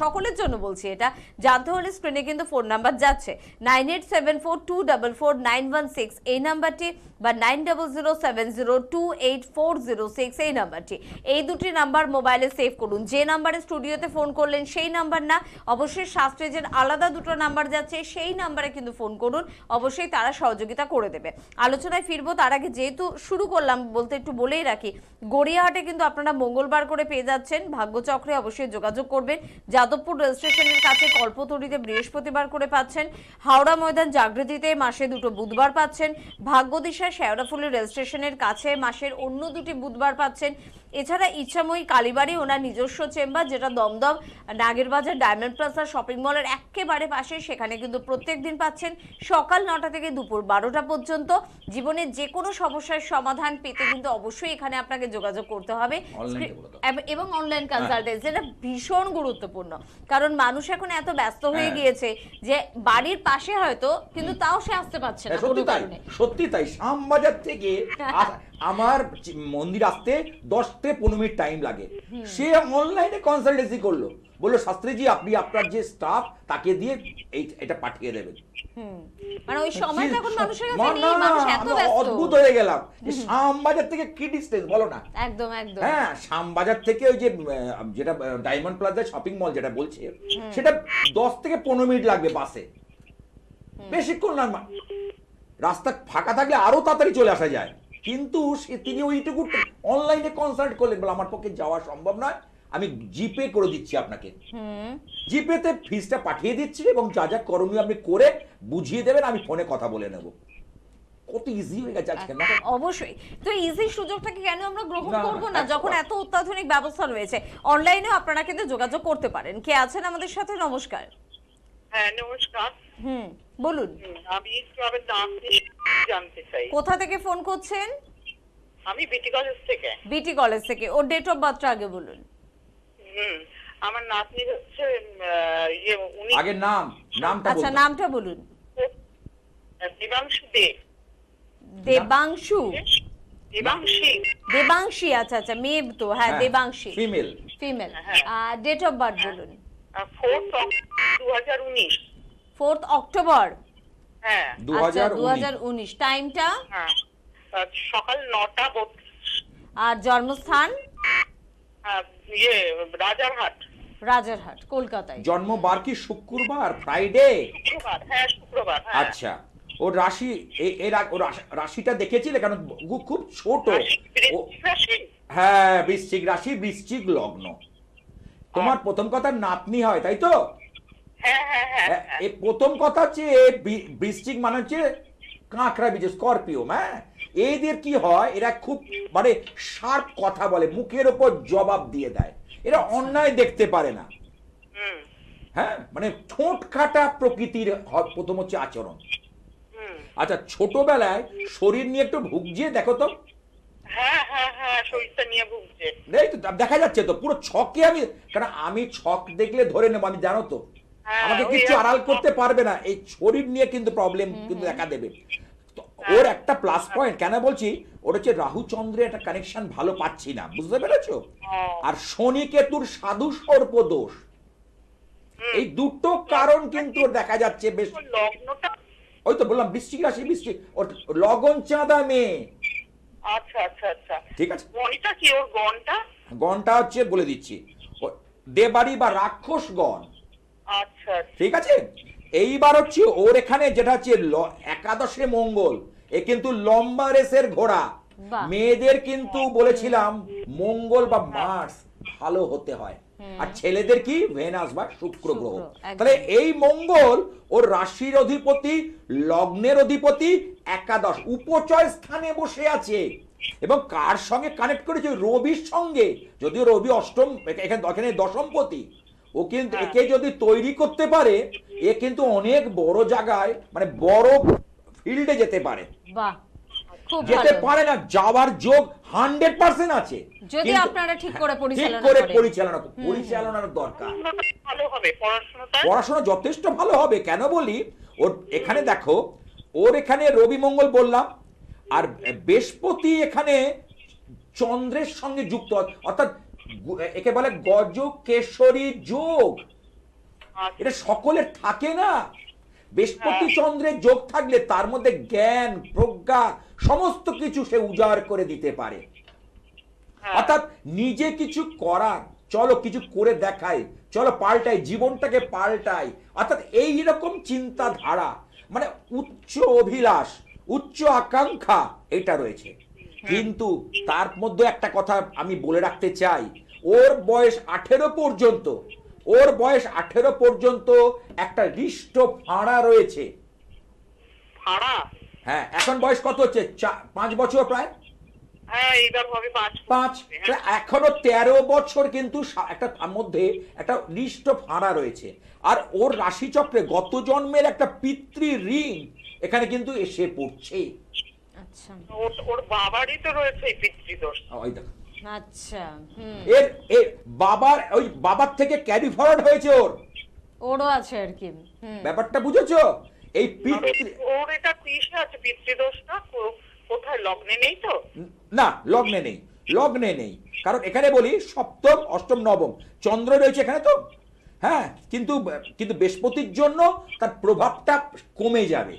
সকলের জন্য বলছি এটা। জানতে হলে স্ক্রিনে কিন্তু ফোন নাম্বার যাচ্ছে 9874244916 এই নাম্বারটি, বা 9007 91028406 এই নাম্বারটি। এই দুটি নাম্বার মোবাইলে সেভ করুন। যে নাম্বারে স্টুডিওতে ফোন করলেন সেই নাম্বার না, অবশ্যই শাস্ত্রেজের আলাদা দুটো নাম্বার যাচ্ছে, সেই নাম্বারে কিন্তু ফোন করুন, অবশ্যই তারা সহযোগিতা করে দেবে। আলোচনায় ফিরবো তার আগে যেহেতু শুরু করলাম বলতে একটু বলেই রাখি, গড়িয়াহাটে কিন্তু আপনারা মঙ্গলবার করে পেয়ে যাচ্ছেন ভাগ্যচক্রে, অবশ্যই যোগাযোগ করবেন। যাদবপুর রেল স্টেশনের কাছে কল্পতরুতে বৃহস্পতিবার করে পাচ্ছেন, হাওড়া ময়দান জাগৃতিতে মাসে দুটো বুধবার পাচ্ছেন, ভাগ্যদিশা শেওড়াফুলি রেল স্টেশনের কাছে মাসের অন্য দুটি বুধবার পাচ্ছেন। এছাড়া ইচ্ছাময়ী কালীবাড়ি ওনার নিজস্ব চেম্বার, যেটা Dumdum Nagerbazar diamond plaza shopping মলের একেবারে পাশে, সেখানে কিন্তু প্রত্যেক দিন পাচ্ছেন সকাল 9টা থেকে দুপুর 12টা পর্যন্ত। জীবনের যে কোনো সমস্যার সমাধান পেতে কিন্তু অবশ্যই এখানে আপনাকে যোগাযোগ করতে হবে, এবং অনলাইন কনসালটেন্সি, এটা ভীষণ গুরুত্বপূর্ণ। কারণ মানুষ এখন এত ব্যস্ত হয়ে গিয়েছে যে বাড়ির পাশে হয়তো, কিন্তু তাও সে আসতে পারছে না কোনো কারণে। সত্যি তাই, শ্যামবাজার থেকে আমার মন্দির আসতে 10 থেকে 15 মিনিট টাইম লাগে। সে অনলাইনে কনসালটেন্সি করলো, বললো শাস্ত্রীজি আপনি আপনার যে স্টাফ তাকে দিয়ে এটা পাঠিয়ে দেবেন। মানে ওই সময়টা এখন মানুষের কাছে নেই, মানুষ এত ব্যস্ত। অদ্ভুত হয়ে গেলাম যে শ্যামবাজার থেকে কি ডিসটেন্স বলো না। একদম একদম। হ্যাঁ, শ্যামবাজার থেকে ওই যে যেটা ডায়মন্ড প্লাজা শপিং মল যেটা বলছে, সেটা 10 থেকে 15 মিনিট লাগবে বাসে, বেশিক্ষণ না। রাস্তা ফাঁকা থাকলে আরো তাড়াতাড়ি চলে আসা যায়, কিন্তু তিনি ওইটুকু অনলাইনে কনসাল্ট করলেন, বলে আমার পক্ষে যাওয়া সম্ভব নয়, আমি জিপে করে দিচ্ছি আপনাকে, জিপেতে ফিসটা পাঠিয়ে দিচ্ছি এবং যা যা করণীয় আপনি করে বুঝিয়ে দেবেন, আমি ফোনে কথা বলে নেব। কত ইজি হয়ে গেছে আজকে না? অবশ্যই। তো ইজি সুযোগটাকে কেন আমরা গ্রহণ না, করব না, যখন এত অত্যাধুনিক ব্যবস্থা রয়েছে? অনলাইনেও আপনারা কিন্তু যোগাযোগ করতে পারেন। কে আছেন আমাদের সাথে? নমস্কার। হ্যাঁ নমস্কার। বলুন। আমি ক্লাবের নাম জানতে চাই। কোথা থেকে ফোন করছেন? আমি বিটি কলেজ থেকে। বিটি কলেজ থেকে। ওর ডেট অফ বার্থটা আগে বলুন। আমার নাতনি হচ্ছে আগে নামটা আচ্ছা, বলুন। নামটা বলুন। দেবাংশু দে। দেবাংশু? দেবাংশী। দেবাংশী, আচ্ছা আচ্ছা, মেয়ে তো। হ্যাঁ, Debanshi female. Female. Date of birth বলুন। 2019। 4 অক্টোবর। হ্যাঁ। 2019। টাইমটা? হ্যাঁ, সকাল 9টা। আর জন্মস্থান? রাজারহাট। রাজারহাট, কলকাতায়। জন্মবার কি শুক্রবার, ফ্রাইডে? শুক্রবার। হ্যাঁ শুক্রবার। আচ্ছা, ওর রাশি ওর রাশিটা দেখেছিলে? কারণ খুব ছোট। হ্যাঁ, বৃশ্চিক রাশি, বৃশ্চিক লগ্ন। তোমার প্রথম কথা নাতনি হয়, তাই তো? এই প্রথম কথা হচ্ছে বৃশ্চিক মানে হচ্ছে কাঁকড়া বীজ, স্করপিও। হ্যাঁ, এদের কি হয়, এরা খুব মানে শার্প কথা বলে, মুখের ওপর জবাব দিয়ে দেয়, এরা অন্যায় দেখতে পারে না। হ্যাঁ, মানে ঠোঁট কাটা প্রকৃতির প্রথম হচ্ছে আচরণ। আচ্ছা, ছোটবেলায় শরীর নিয়ে একটু ভুগছে, দেখো তো। শরীরটা নিয়ে ভুগছে। দেখা যাচ্ছে তো পুরো ছকে। কারণ আমি ছক দেখলে ধরে নেবো, আমি জানো তো, আমাকে কিছু আড়াল করতে পারবে না। এই শরীর নিয়ে কিন্তু প্রবলেম কিন্তু দেখা দেবে। ওর একটা প্লাস পয়েন্ট কেন বলছি, ওর হচ্ছে রাহু চন্দ্রের একটা কানেকশন ভালো পাচ্ছি না, বুঝতে পেরেছো? আর শনি কেতুর সাধু সর্প দোষ, এই দুটো কারণ কিন্তু দেখা যাচ্ছে বেশ। ওই তো বললাম বৃশ্চিক রাশি, বৃশ্চিক, ওর লগন চাঁদা মেয়ে। আচ্ছা আচ্ছা আচ্ছা, ঠিক আছে। গণটা কি ওর গণটা? গণটা হচ্ছে বলে দিচ্ছি, দেবাড়ি বা রাক্ষস গণ। আচ্ছা, ঠিক আছে। এইবার হচ্ছে ওর এখানে যেটা হচ্ছে একাদশে মঙ্গল, এ কিন্তু লম্বা রেসের ঘোড়া। মেয়েদের কিন্তু বলেছিলাম মঙ্গল বা মার্স ভালো হতে হয়, আর ছেলেদের কি ভেনাস বা শুক্র গ্রহ। তাহলে এই মঙ্গল ওর রাশির অধিপতি, লগ্নের অধিপতি, একাদশ উপচয় স্থানে বসে আছে, এবং কার সঙ্গে কানেক্ট করেছে? রবির সঙ্গে। যদিও রবি অষ্টম, এখানে দশমপতি। ও কিন্তু একে যদি তৈরি করতে পারে, এ কিন্তু অনেক বড় জায়গায়, মানে বড় ফিল্ডে যেতে পারে। বাহ, খুব যেতে ভালো। পারে না, যাওয়ার যোগ 100% আছে, যদি আপনারা ঠিক করে পরিচালনার দরকার। ভালো হবে পড়াশোনাটা। পড়াশোনা যথেষ্ট ভালো হবে। কেন বলি, ওর এখানে দেখো, ওর এখানে রবি মঙ্গল বললাম, আর বৃহস্পতি এখানে চন্দ্রের সঙ্গে যুক্ত, অর্থাৎ একে বলে গজ কেশরী যোগ। এটা সকলের থাকে না। বৃহস্পতি চন্দ্রের যোগ থাকলে তার মধ্যে জ্ঞান, প্রজ্ঞা, লঙ্কা সমস্ত কিছু সে উজাড় করে দিতে পারে। অর্থাৎ নিজে কিছু করার, চলো কিছু করে দেখাই, চলো পাল্টাই, জীবনটাকে পাল্টাই, অর্থাৎ এই রকম চিন্তাধারা, মানে উচ্চ অভিলাষ, উচ্চ আকাঙ্ক্ষা এটা রয়েছে। কিন্তু তার মধ্যে একটা কথা আমি বলে রাখতে চাই, ওর বয়স 18 পর্যন্ত, ওর বয়স 18 পর্যন্ত একটা হৃষ্ট ফাঁড়া রয়েছে। ভাড়া? হ্যাঁ, এখন বয়স কত হচ্ছে? 5 বছর প্রায়। হ্যাঁ, এইবার হবে 5। 5, এখনো 13 বছর কিন্তু একটা মধ্যে একটা হৃষ্ট ফাঁড়া রয়েছে। আর ওর রাশিচক্রে গত জন্মের একটা পিতৃ ঋণ এখানে কিন্তু এসে পড়ছে। আচ্ছা ওর বাবারই তো রয়েছে এই পিতৃদোষ। ওই দেখো, আচ্ছা, এর বাবার থেকে ক্যারি ফরওয়ার্ড হয়েছে ওরও আছে আর কি। ব্যাপারটা বুঝেছো? এই পিতৃ, ওর এটা কিসে আছে পিতৃদোষটা? কোথায়, লগ্নে নেই তো? না, লগ্নে নেই, লগ্নে নেই, কারণ এখানে বলি সপ্তম, অষ্টম, নবম চন্দ্র রয়েছে এখানে তো। হ্যাঁ, কিন্তু বৃহস্পতির জন্য তার প্রভাবটা কমে যাবে।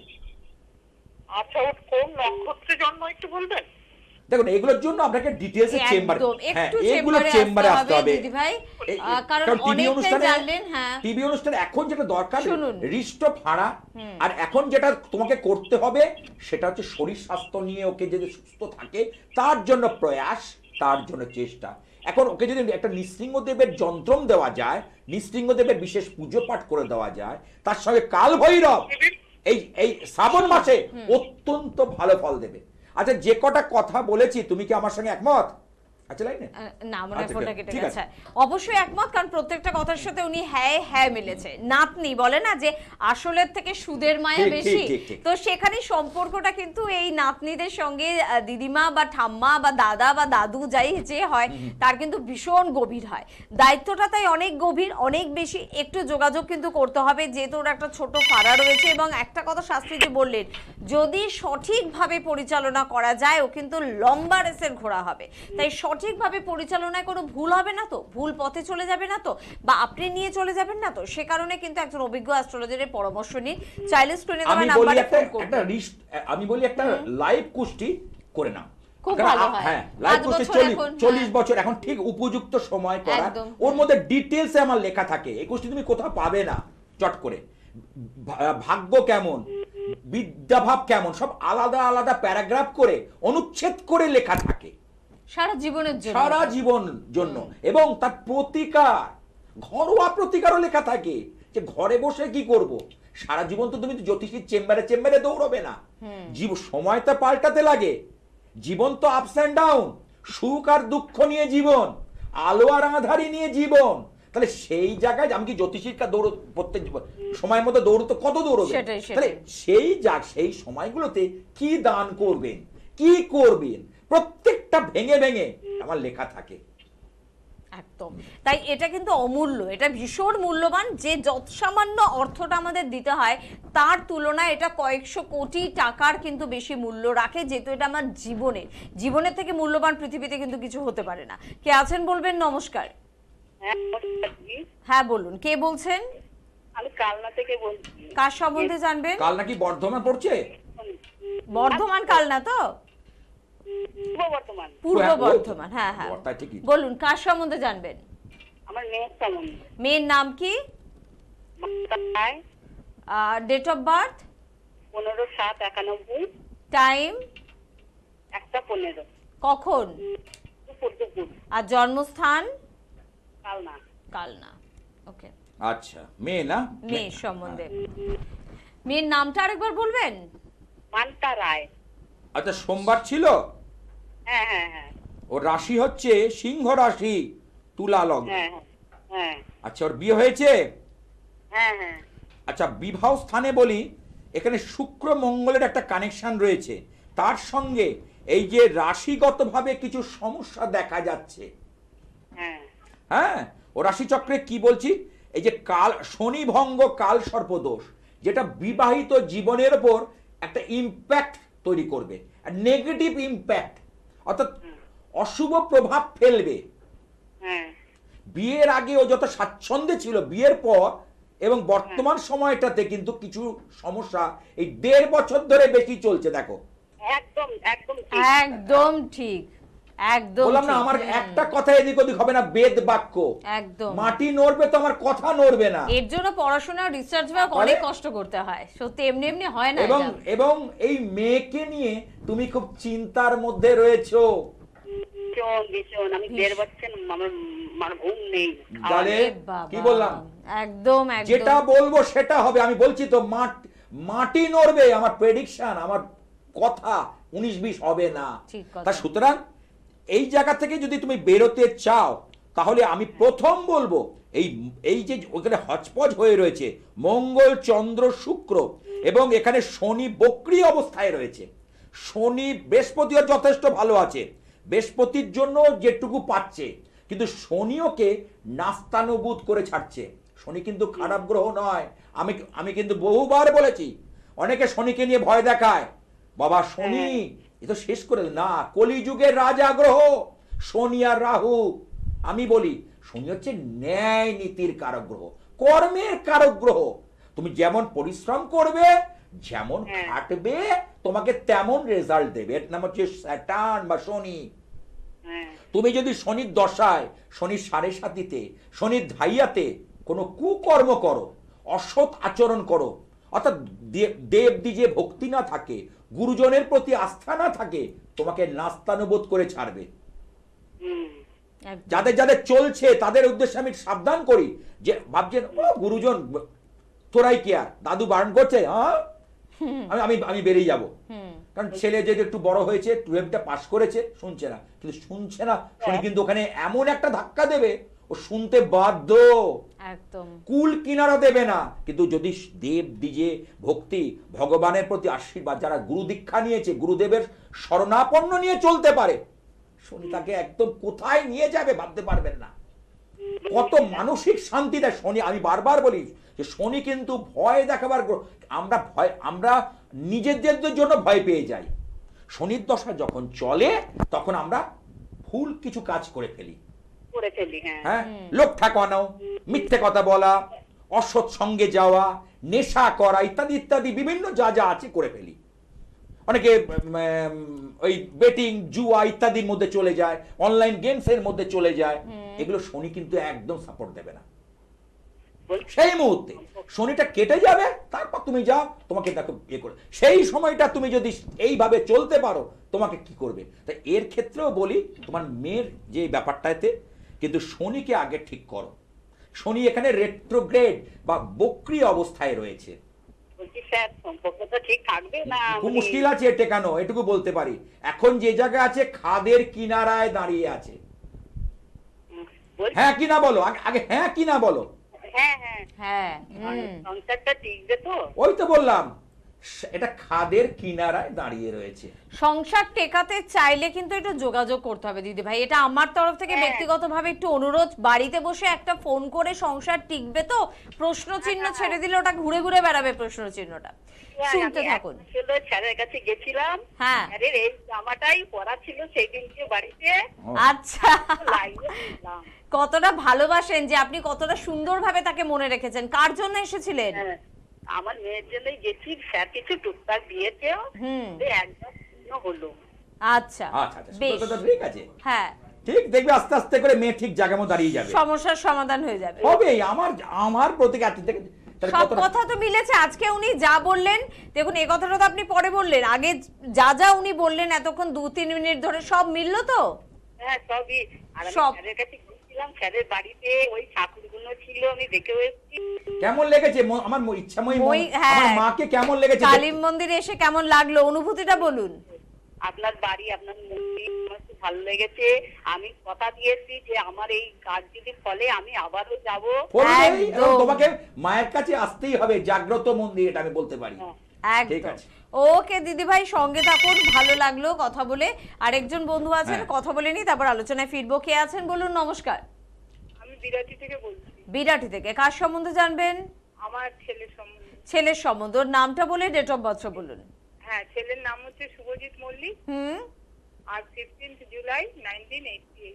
আচ্ছা, ওর কোন নক্ষত্রে জন্ম একটু বলবেন? দেখুন, এগুলোর জন্য আপনাকে ডিটেইলসে চেম্বার, হ্যাঁ, এগুলো চেম্বারে আসতে হবে দিদি ভাই, কারণ অনেকটাই জানলেন। হ্যাঁ, টিভি অনুষ্ঠানে এখন যেটা দরকার শুনুন। হৃষ্ট ফাঁড়া, আর এখন যেটা তোমাকে করতে হবে সেটা হচ্ছে শরীর স্বাস্থ্য নিয়ে ওকে যদি সুস্থ থাকে তার জন্য প্রয়াস, তার জন্য চেষ্টা। এখন ওকে যদি একটা নৃসিংহদেবের যন্ত্রম দেওয়া যায়, নৃসিংহদেবের বিশেষ পুজো পাঠ করে দেওয়া যায়, তার সঙ্গে কাল ভৈরব এই শ্রাবণ মাসে অত্যন্ত ভালো ফল দেবে। আচ্ছা, যে কটা কথা বলেছি তুমি কি আমার সঙ্গে একমত? আচ্ছা, লাইনে না, মনে হয় আচ্ছা, ফোনটা কেটে ঠিক গেছে। আছে। অবশ্যই একমত, কারণ প্রত্যেকটা কথার সাথে উনি হ্যাঁ হ্যাঁ মিলেছে। নাতনি বলে না যে আসলের থেকে সুদের মায়া ঠিক, বেশি, ঠিক, ঠিক। তো সেখানে সম্পর্কটা কিন্তু এই নাতনিদের সঙ্গে দিদিমা বা ঠাম্মা বা দাদা বা দাদু যাই যে হয় তার কিন্তু ভীষণ গভীর হয়। দায়িত্বটা তাই অনেক গভীর, অনেক বেশি। একটু যোগাযোগ কিন্তু করতে হবে, যেহেতু ওর একটা ছোট ফাড়া রয়েছে। এবং একটা কথা শাস্ত্রীজি বললেন, যদি সঠিকভাবে পরিচালনা করা যায় ও কিন্তু লম্বা রেসের ঘোড়া হবে। তাই সঠিকভাবে পরিচালনায় কোনো ভুল হবে না তো, ভুল পথে চলে যাবে না তো, বা আপনি নিয়ে চলে যাবেন না তো। সে কারণে কিন্তু একজন অভিজ্ঞ অ্যাস্ট্রোলজারের পরামর্শ নিন। চাইলে স্ক্রিনে দেওয়া নাম্বারে ফোন করুন। আমি বলি একটা লাইভ কুষ্টি করে নাও, খুব ভালো হয়। হ্যাঁ, লাইভ 5 কুষ্টি বছর এখন, 40 বছর এখন ঠিক উপযুক্ত সময় করা। একদম। ওর মধ্যে ডিটেইলসে আমার লেখা থাকে, এই কুষ্টি তুমি কোথাও পাবে না চট করে। ভাগ্য কেমন, বিদ্যাভাব কেমন, সব আলাদা আলাদা প্যারাগ্রাফ করে অনুচ্ছেদ করে লেখা থাকে সারা জীবনের জন্য, সারা জীবন জন্য। এবং তার প্রতিকার, ঘরোয়া প্রতিকারও লেখা থাকে, যে ঘরে বসে কি করব। সারা জীবন তো তুমি জ্যোতিষীর চেম্বারে চেম্বারে দৌড়বে না, সময় তো পাল্টাতে লাগে। জীবন তো আপস অ্যান্ড ডাউন, সুখ আর দুঃখ নিয়ে জীবন, আলো আর আঁধারি নিয়ে জীবন। তাহলে সেই জায়গায় আমি কি জ্যোতিষীর দৌড় প্রত্যেক সময়ের মধ্যে দৌড়তে কত দৌড়বে? তাহলে সেই সময়গুলোতে কি দান করবেন, কি করবেন, প্রত্যেকটা ভেঙে ভেঙে আমার লেখা থাকে। একদম তাই। এটা কিন্তু অমূল্য, এটা ভীষণ মূল্যবান। যে যত সামান্য অর্থটা আমাদের দিতে হয় তার তুলনায় এটা কয়েকশো কোটি টাকার কিন্তু বেশি মূল্য রাখে, যেহেতু এটা আমার জীবনের থেকে মূল্যবান পৃথিবীতে কিন্তু কিছু হতে পারে না। কে আছেন বলবেন? নমস্কার। হ্যাঁ বলুন, কে বলছেন? আমি কালনা থেকে বলছি। কার সম্বন্ধে জানবেন? কাল নাকি বর্ধমান পড়ছে? বর্ধমান কালনা তো? বর্তমান পূর্ব বর্ধমান। হ্যাঁ হ্যাঁ, ঠিকই। বলুন কার সম্বন্ধে জানবেন? আমার মেয়ের সম্বন্ধে। মেয়ের নাম কি? Date of birth? 15/7/91। টাইম? 1:15। কখন? দুপুর। আর জন্মস্থান? কালনা। কালনা। ওকে, আচ্ছা, মেয়ে না? মেয়ের সম্বন্ধে। মেয়ের নামটা আরেকবার বলবেন? মান্তা রায়। আচ্ছা, সোমবার ছিল? হ্যাঁ হ্যাঁ হ্যাঁ ওর রাশি হচ্ছে সিংহ রাশি, তুলা লগ্ন। হ্যাঁ হ্যাঁ আচ্ছা, ওর বিয়ে হয়েছে? হ্যাঁ হ্যাঁ। আচ্ছা, বিবাহ স্থানে বলি এখানে শুক্র মঙ্গলের একটা কানেকশন রয়েছে, তার সঙ্গে এই যে রাশিগতভাবে কিছু সমস্যা দেখা যাচ্ছে। হ্যাঁ হ্যাঁ, ও রাশিচক্রে কি বলছি, এই যে কাল শনি ভঙ্গ কাল সর্পদোষ, যেটা বিবাহিত জীবনের উপর একটা ইম্প্যাক্ট তৈরি করবে, নেগেটিভ ইম্প্যাক্ট, অর্থাৎ অশুভ প্রভাব ফেলবে। হ্যাঁ। বিয়ের আগে ও যত স্বাচ্ছন্দ্যে ছিল, বিয়ের পর এবং বর্তমান সময়টাতে কিন্তু কিছু সমস্যা এই 1.5 বছর ধরে বেশি চলছে। দেখো, একদম একদম ঠিক। একদম ঠিক, একদম বললাম না ঠিক। আমার একটা কথা এদিক ওদিক হবে না, বেদ বাক্য। একদম। মাটি নড়বে তো আমার কথা নড়বে না। এর জন্য পড়াশোনা, রিসার্চ ওয়ার্ক অনেক কষ্ট করতে হয়, সত্যি এমনি এমনি হয় না এবং এটা। এবং এই মেয়েকে নিয়ে তুমি খুব চিন্তার মধ্যে রয়েছো। ভীষণ ভীষণ, আমি 1.5 বছর আমার মানে ঘুম নেই। তাহলে এ বাবা, কি বললাম, একদম একদম। যেটা বলবো সেটা হবে। আমি বলছি তো মাটি নড়বে, আমার প্রেডিকশন, আমার কথা 19-20 হবে না। ঠিক কথা। তা সুতরাং এই জায়গা থেকে যদি তুমি বেরোতে চাও, তাহলে আমি প্রথম বলবো এই যে ওখানে হচপচ হয়ে রয়েছে মঙ্গল, চন্দ্র, শুক্র এবং এখানে শনি বক্রী অবস্থায় রয়েছে। শনি, বৃহস্পতিও যথেষ্ট ভালো আছে, বৃহস্পতির জন্য যেটুকু পাচ্ছে, কিন্তু শনিওকে নাস্তানুবুদ করে ছাড়ছে। শনি কিন্তু খারাপ গ্রহ নয়। আমি কিন্তু বহুবার বলেছি, অনেকে শনিকে নিয়ে ভয় দেখায়, বাবা শনি এ তো শেষ করে না, কলিযুগের রাজা গ্রহ শনি আর রাহু। আমি বলি শনি হচ্ছে ন্যায় নীতির কারক গ্রহ, কর্মের কারক গ্রহ। তুমি যেমন পরিশ্রম করবে, যেমন খাটবে, তোমাকে তেমন রেজাল্ট দেবে। এর নাম হচ্ছে স্যাটার্ন বা শনি। হ্যাঁ তুমি যদি শনির দশায়, শনির 7.5-তে, শনির ধাইয়াতে কোনো কুকর্ম করো, অসৎ আচরণ করো, অর্থাৎ দেব দ্বিজে ভক্তি না থাকে, গুরুজনের প্রতি আস্থা না থাকে, তোমাকে নাস্তানুবোধ করে ছাড়বে। একদম। যাদের যাদের চলছে তাদের উদ্দেশ্যে আমি সাবধান করি, যে ভাবছেন ও গুরুজন তোরাই কি আর, দাদু বারণ করছে, হ্যাঁ আমি আমি বেরিয়ে যাব। কারণ ছেলে যদি একটু বড় হয়েছে, 12টা পাস করেছে, শুনছে না, কিন্তু শুনছে না শুনে কিন্তু ওখানে এমন একটা ধাক্কা দেবে, ও শুনতে বাধ্য। একদম। কুল কিনারা দেবে না। কিন্তু যদি দেব দ্বিজে ভক্তি, ভগবানের প্রতি আশীর্বাদ, যারা গুরু দীক্ষা নিয়েছে, গুরুদেবের শরণাপন্ন নিয়ে চলতে পারে, শনি তাকে একদম কোথায় নিয়ে যাবে ভাবতে পারবেন না। কত মানসিক শান্তি দেয় শনি। আমি বারবার বলি যে শনি কিন্তু ভয় দেখাবার গ্রহ। আমরা নিজেদের জন্য ভয় পেয়ে যাই। শনির দশা যখন চলে তখন আমরা ভুল কিছু কাজ করে ফেলি। হ্যাঁ, লোক ঠকানো, মিথ্যে কথা বলা, অসৎ সঙ্গে যাওয়া, নেশা করা ইত্যাদি ইত্যাদি বিভিন্ন যা যা আছে করে ফেলি। অনেকে ওই বেটিং, জুয়া ইত্যাদির মধ্যে চলে যায়, অনলাইন গেমস এর মধ্যে চলে যায়। এগুলো শনি কিন্তু একদম সাপোর্ট দেবে না। সেই মুহূর্তে শনিটা কেটে যাবে, তারপর তুমি যাও, তোমাকে দেখো ইয়ে করে, সেই সময়টা তুমি যদি এইভাবে চলতে পারো, তোমাকে কি করবে। তাই এর ক্ষেত্রেও বলি, তোমার মেয়ের যে ব্যাপারটাতে কিন্তু শনিকে আগে ঠিক করো। শনি এখানে রেট্রোগ্রেড বা বক্রী অবস্থায় রয়েছে। খুব মুশকিল আছে টেকানো, এটুকু বলতে পারি। এখন যে জায়গায় আছে, খাদের কিনারায় দাঁড়িয়ে আছে। হ্যাঁ কি না বলো, আগে হ্যাঁ কি না বলো। হ্যাঁ, ওই তো বললাম, এটা খাদের কিনারায় দাঁড়িয়ে রয়েছে। সংসার টেকাতে চাইলে কিন্তু একটু যোগাযোগ করতে হবে দিদি ভাই, এটা আমার তরফ থেকে ব্যক্তিগতভাবে একটু অনুরোধ। বাড়িতে বসে একটা ফোন করে সংসার টিকবে তো? প্রশ্ন চিহ্ন ছেড়ে দিলে ওটা ঘুরে ঘুরে বেড়াবে প্রশ্ন চিহ্নটা। শুনতে থাকুন। স্যারের কাছে গেছিলাম, হ্যাঁ। স্যারের এই জামাটাই পরা ছিল সেই দিনকে বাড়িতে। আচ্ছা, লাইনে ছিলাম। কতটা ভালোবাসেন যে আপনি কতটা সুন্দরভাবে তাকে মনে রেখেছেন। কার জন্য এসেছিলেন? হ্যাঁ, আমার মেয়ের জন্যই গেছি। স্যার কিছু টুকটাক দিয়েছেও, একদম হলো। আচ্ছা, আচ্ছা বেশ, ঠিক আছে। হ্যাঁ, ঠিক দেখবে আস্তে আস্তে করে মেয়ে ঠিক জায়গা মতো দাঁড়িয়ে যাবে, সমস্যার সমাধান হয়ে যাবে। হবেই। আমার প্রতিকার থেকে সব কথা তো মিলেছে। আজকে উনি যা বললেন, দেখুন এই কথাটা তো আপনি পরে বললেন, আগে যা যা উনি বললেন এতক্ষণ 2-3 মিনিট ধরে, সব মিললো তো? হ্যাঁ, সবই। আর আমি সব। স্যারের কাছে গেছিলাম, স্যারের বাড়িতে ওই ঠাকুরগুলো ছিল, আমি দেখেও এসেছি। কেমন লেগেছে আমার ইচ্ছাময়ী হ্যাঁ, আমার মাকে কেমন লেগেছে? কালীম মন্দিরে এসে কেমন লাগলো, অনুভূতিটা বলুন। আপনার বাড়ি, আপনার মন্দির আমার খুব ভালো লেগেছে। আমি কথা দিয়েছি যে আমার এই কাজ যদি ফলে আমি আবারও যাবো। এবং তোমাকে মায়ের কাছে আসতেই হবে, জাগ্রত মন্দির, এটা আমি বলতে পারি। ঠিক একদম। আছে, ওকে দিদি ভাই, সঙ্গে থাকুন, ভালো লাগলো কথা বলে। আরেকজন বন্ধু আছেন, কথা বলে নি, তারপর আলোচনায় ফিরবো। কে আছেন বলুন? নমস্কার। আমি বিরাটি থেকে বলছি। বিরাটি থেকে। কার সম্বন্ধে জানবেন? আমার ছেলের সম্বন্ধে। ছেলের সম্বন্ধে। ওর নামটা বলে ডেট অফ বার্থ বলুন। হ্যাঁ, ছেলের নাম হচ্ছে শুভজিৎ মল্লিক। আর 15 জুলাই 1988।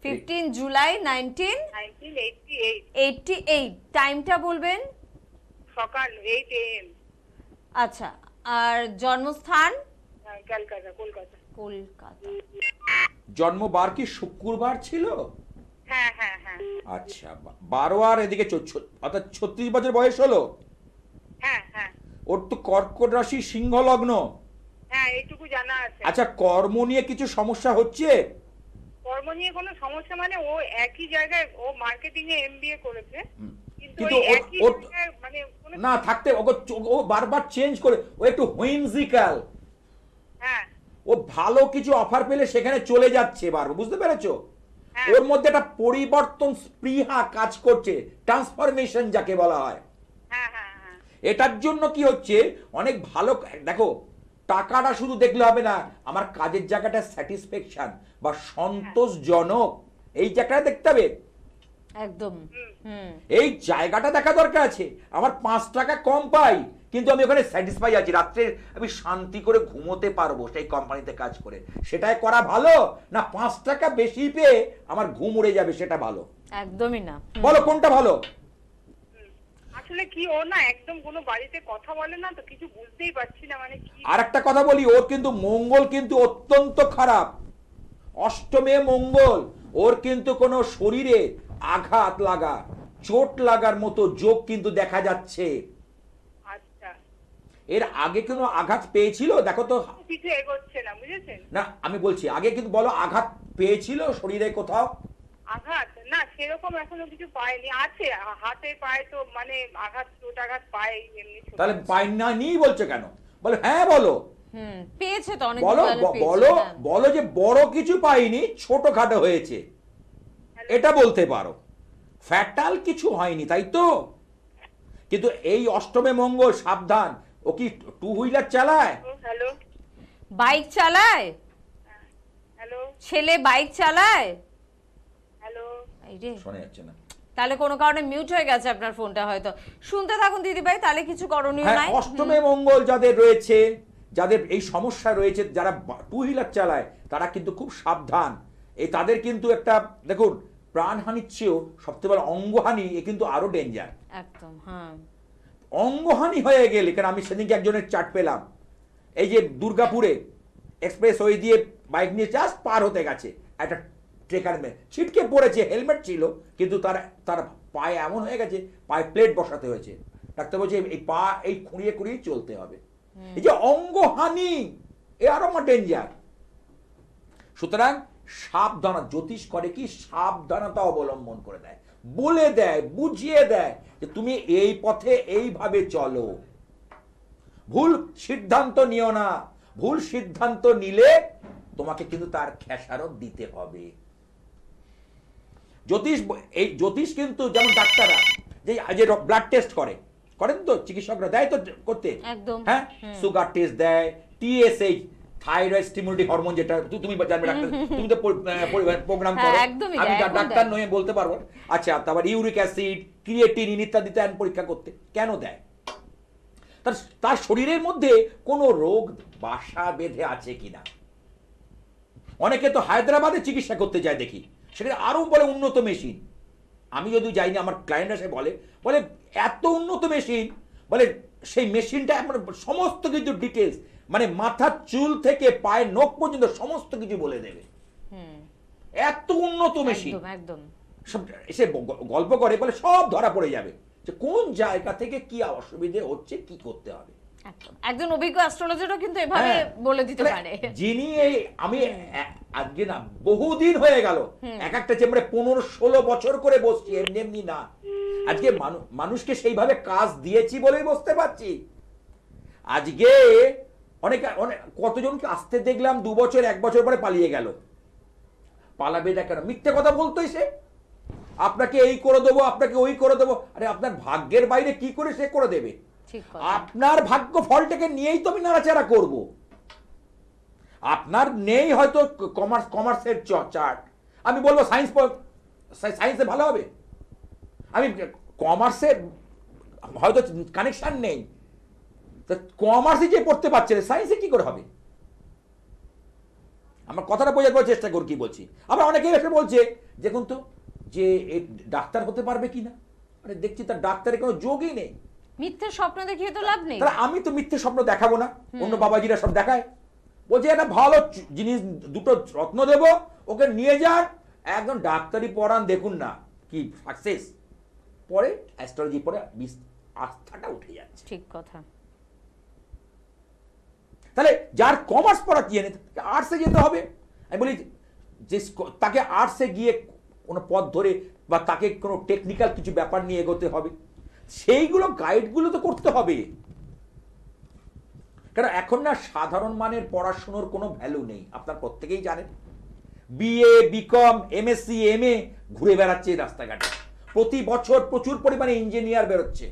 15 জুলাই 1988। টাইমটা বলবেন? সকাল 8 AM। আচ্ছা, আর জন্মস্থান? ক্যালকাটা, কলকাতা। কলকাতা। জন্মবার কি শুক্রবার ছিল? হ্যাঁ হ্যাঁ হ্যাঁ আচ্ছা, 12 আর এদিকে অর্থাৎ 36 বছর বয়স হলো। হ্যাঁ হ্যাঁ ওর তো কর্কট রাশি সিংহ লগ্ন। হ্যাঁ, এইটুকু জানা আছে। আচ্ছা, কর্ম নিয়ে কিছু সমস্যা হচ্ছে? কর্ম নিয়ে কোনো সমস্যা মানে ও একই জায়গায়, ও মার্কেটিং এ এমবিএ করেছে, কিন্তু কিন্তু ওই ওর- একই ওর- জায়গায় মানে কোনো না থাকতে ও বারবার চেঞ্জ করে, ও একটু হুইমজিক্যাল। হ্যাঁ ও ভালো কিছু অফার পেলে সেখানে চলে যাচ্ছে বারবার, বুঝতে পেরেছো? হ্যাঁ। ওর মধ্যে একটা পরিবর্তন স্পৃহা কাজ করছে, ট্রান্সফরমেশন যাকে বলা হয়। হ্যাঁ হ্যাঁ হ্যাঁ এটার জন্য কি হচ্ছে, অনেক ভালো, দেখো টাকাটা শুধু দেখলে হবে না, আমার কাজের জায়গাটা স্যাটিসফ্যাকশন বা সন্তোষজনক, এই জায়গাটা দেখতে হবে। একদম। হুম। এই জায়গাটা দেখা দরকার আছে। আমার 5 টাকা কম পাই, কিন্তু আমি ওখানে স্যাটিসফাই আছি, রাত্রে আমি শান্তি করে ঘুমোতে পারবো সেই কোম্পানিতে কাজ করে, সেটাই করা ভালো না 5 টাকা বেশি পেয়ে আমার ঘুম উড়ে যাবে সেটা ভালো? একদমই না। বলো কোনটা ভালো? আসলে কি ও না একদম কোনো বাড়িতে কথা বলে না, তো কিছু বুঝতেই পারছি না মানে কি। আর একটা কথা বলি, ওর কিন্তু মঙ্গল কিন্তু অত্যন্ত খারাপ, অষ্টমে মঙ্গল। ওর কিন্তু কোনো শরীরে আঘাত লাগা, চোট লাগার মতো যোগ কিন্তু দেখা যাচ্ছে। আচ্ছা, এর আগে কোনো আঘাত পেয়েছিল দেখো তো? কিছু এগোচ্ছে না, বুঝেছেন? না আমি বলছি আগে কিন্তু বলো, আঘাত পেয়েছিল শরীরে কোথাও? আঘাত না সেরকম এখনো কিছু পায়নি, আছে হাতে পায়ে তো মানে আঘাত, চোট আঘাত পায় এমনি ছোট। তাহলে পাই না নি বলছে কেন? বলো হ্যাঁ বলো, হুম, পেয়েছে তো অনেক বলো দিন পেয়েছে, বলো হ্যাঁ। বলো যে বড় কিছু পাইনি, ছোটখাটো হয়েছে, এটা বলতে পারো। ফ্যাটাল কিছু হয়নি, তাই তো? কিন্তু এই অষ্টমে মঙ্গল, সাবধান। ও কি 2 হুইলার চালায়? হ্যালো বাইক চালায়? হ্যালো ছেলে বাইক চালায়? হ্যালো এই রে, শোনা যাচ্ছে না। তাহলে কোনো কারণে মিউট হয়ে গেছে আপনার ফোনটা হয়তো। শুনতে থাকুন দিদি ভাই, তাহলে কিছু করণীয় হ্যাঁ, নাই। অষ্টমে মঙ্গল যাদের রয়েছে, যাদের এই সমস্যা রয়েছে, যারা 2 হুইলার চালায়, তারা কিন্তু খুব সাবধান। এই তাদের কিন্তু একটা, দেখুন, প্রাণহানির চেয়েও সবচেয়ে বড় অঙ্গহানি, এ কিন্তু আরো ডেঞ্জার। একদম, হ্যাঁ। অঙ্গহানি হয়ে গেলে, কারণ আমি সেদিনকে একজনের চার্ট পেলাম, এই যে দুর্গাপুরে এক্সপ্রেস ওয়ে দিয়ে বাইক নিয়ে জাস্ট পার হতে গেছে, একটা ট্রেকার মেয়ে ছিটকে পড়েছে, হেলমেট ছিল কিন্তু তার তার পায়ে এমন হয়ে গেছে, পায়ে প্লেট বসাতে হয়েছে। ডাক্তার বলছে এই পা এই খুঁড়িয়ে খুঁড়িয়ে চলতে হবে। এই যে অঙ্গহানি, এ আরো আমার ডেঞ্জার। সুতরাং সাবধানতা, জ্যোতিষ করে কি সাবধানতা অবলম্বন করে দেয়, বলে দেয়, বুঝিয়ে দেয় যে তুমি এই পথে এইভাবে চলো, ভুল সিদ্ধান্ত নিও না, ভুল সিদ্ধান্ত নিলে তোমাকে কিন্তু তার খেসারত দিতে হবে। এই জ্যোতিষ কিন্তু, যেমন ডাক্তাররা যে ব্লাড টেস্ট করেন তো, চিকিৎসকরা দেয় তো করতে, একদম। হ্যাঁ, সুগার টেস্ট দেয়, টিএসএইচ, থাইরয়েড স্টিমুলেটিং হরমোন, যেটা তুমি জানবে ডাক্তার, তুমি তো প্রোগ্রাম করো, হ্যাঁ, একদমই আমি দেয়, এখন ডাক্তার দেয়। নয় বলতে পারবো। আচ্ছা, তারপর ইউরিক অ্যাসিড, ক্রিয়েটিনিন ইত্যাদি দেন পরীক্ষা করতে। কেন দেয়? তার শরীরের মধ্যে কোনো রোগ বাসা বেঁধে আছে কিনা। অনেকে তো হায়দ্রাবাদে চিকিৎসা করতে যায় দেখি, সেখানে আরো বলে উন্নত মেশিন। আমি যদি যাইনি, আমার ক্লায়েন্ট এসে বলে এত উন্নত মেশিন, বলে সেই মেশিনটা সমস্ত কিছু ডিটেলস, মানে মাথার চুল থেকে পায়ের নখ পর্যন্ত সমস্ত কিছু বলে দেবে। এত উন্নত মেশিন, একদম একদম। সব এসে গল্প করে, বলে সব ধরা পড়ে যাবে যে কোন জায়গা থেকে কি অসুবিধে হচ্ছে, কি করতে হবে। একজন অভিজ্ঞ অ্যাস্ট্রোলজারও কিন্তু এভাবে বলে দিতে পারে। যিনি আমি আজকে না, বহুদিন হয়ে গেল, এক একটা চেম্বারে 15-16 বছর করে বসছি, এমনি এমনি না। আজকে মানুষকে সেইভাবে কাজ দিয়েছি বলেই বসতে পারছি। আজকে অনেক কতজনকে আসতে দেখলাম 2 বছর 1 বছর পরে পালিয়ে গেল। পালাবে না কেন? মিথ্যে কথা বলতো এসে, আপনাকে এই করে দেবো, আপনাকে ওই করে দেবো। আরে আপনার ভাগ্যের বাইরে কি করে সে করে দেবে? আপনার ভাগ্য ফলটাকে নিয়েই তো আমি নাড়াচাড়া করব। আপনার নেই হয়তো কমার্সের চার্ট, আমি বলবো সায়েন্সে ভালো হবে। আমি কমার্সে হয়তো কানেকশন নেই, কমার্সে যে পড়তে পারছে না, সায়েন্সে কি করে হবে? আমার কথাটা বোঝার চেষ্টা করি কি বলছি। আবার অনেকেই এসে বলছে দেখুন তো যে ডাক্তার হতে পারবে কিনা। মানে দেখছি তার ডাক্তারের কোনো যোগই নেই। মিথ্যে স্বপ্ন দেখিয়ে তো লাভ নেই। তাহলে আমি তো মিথ্যে স্বপ্ন দেখাবো না, অন্য বাবাজিরা সব দেখায়। বলছে একটা ভালো জিনিস দুটো রত্ন দেব, ওকে নিয়ে যান, একদম ডাক্তারি পড়ান, দেখুন না কি সাকসেস। পরে অ্যাস্ট্রোলজি পরে আস্থাটা উঠে যাচ্ছে। ঠিক কথা। তাহলে যার কমার্স পড়া কি জানে, আর্টসে যেতে হবে। আমি বলি যে তাকে আর্টসে গিয়ে কোনো পথ ধরে বা তাকে কোনো টেকনিক্যাল কিছু ব্যাপার নিয়ে এগোতে হবে, সেইগুলো গাইডগুলো তো করতে হবে। কারণ এখন না সাধারণ মানের পড়াশুনোর কোনো ভ্যালু নেই, আপনার প্রত্যেকেই জানেন। বিএ, বিকম, এমএসসি, এমএ ঘুরে বেড়াচ্ছে রাস্তাঘাটে, প্রতি বছর প্রচুর পরিমাণে ইঞ্জিনিয়ার বেরোচ্ছে,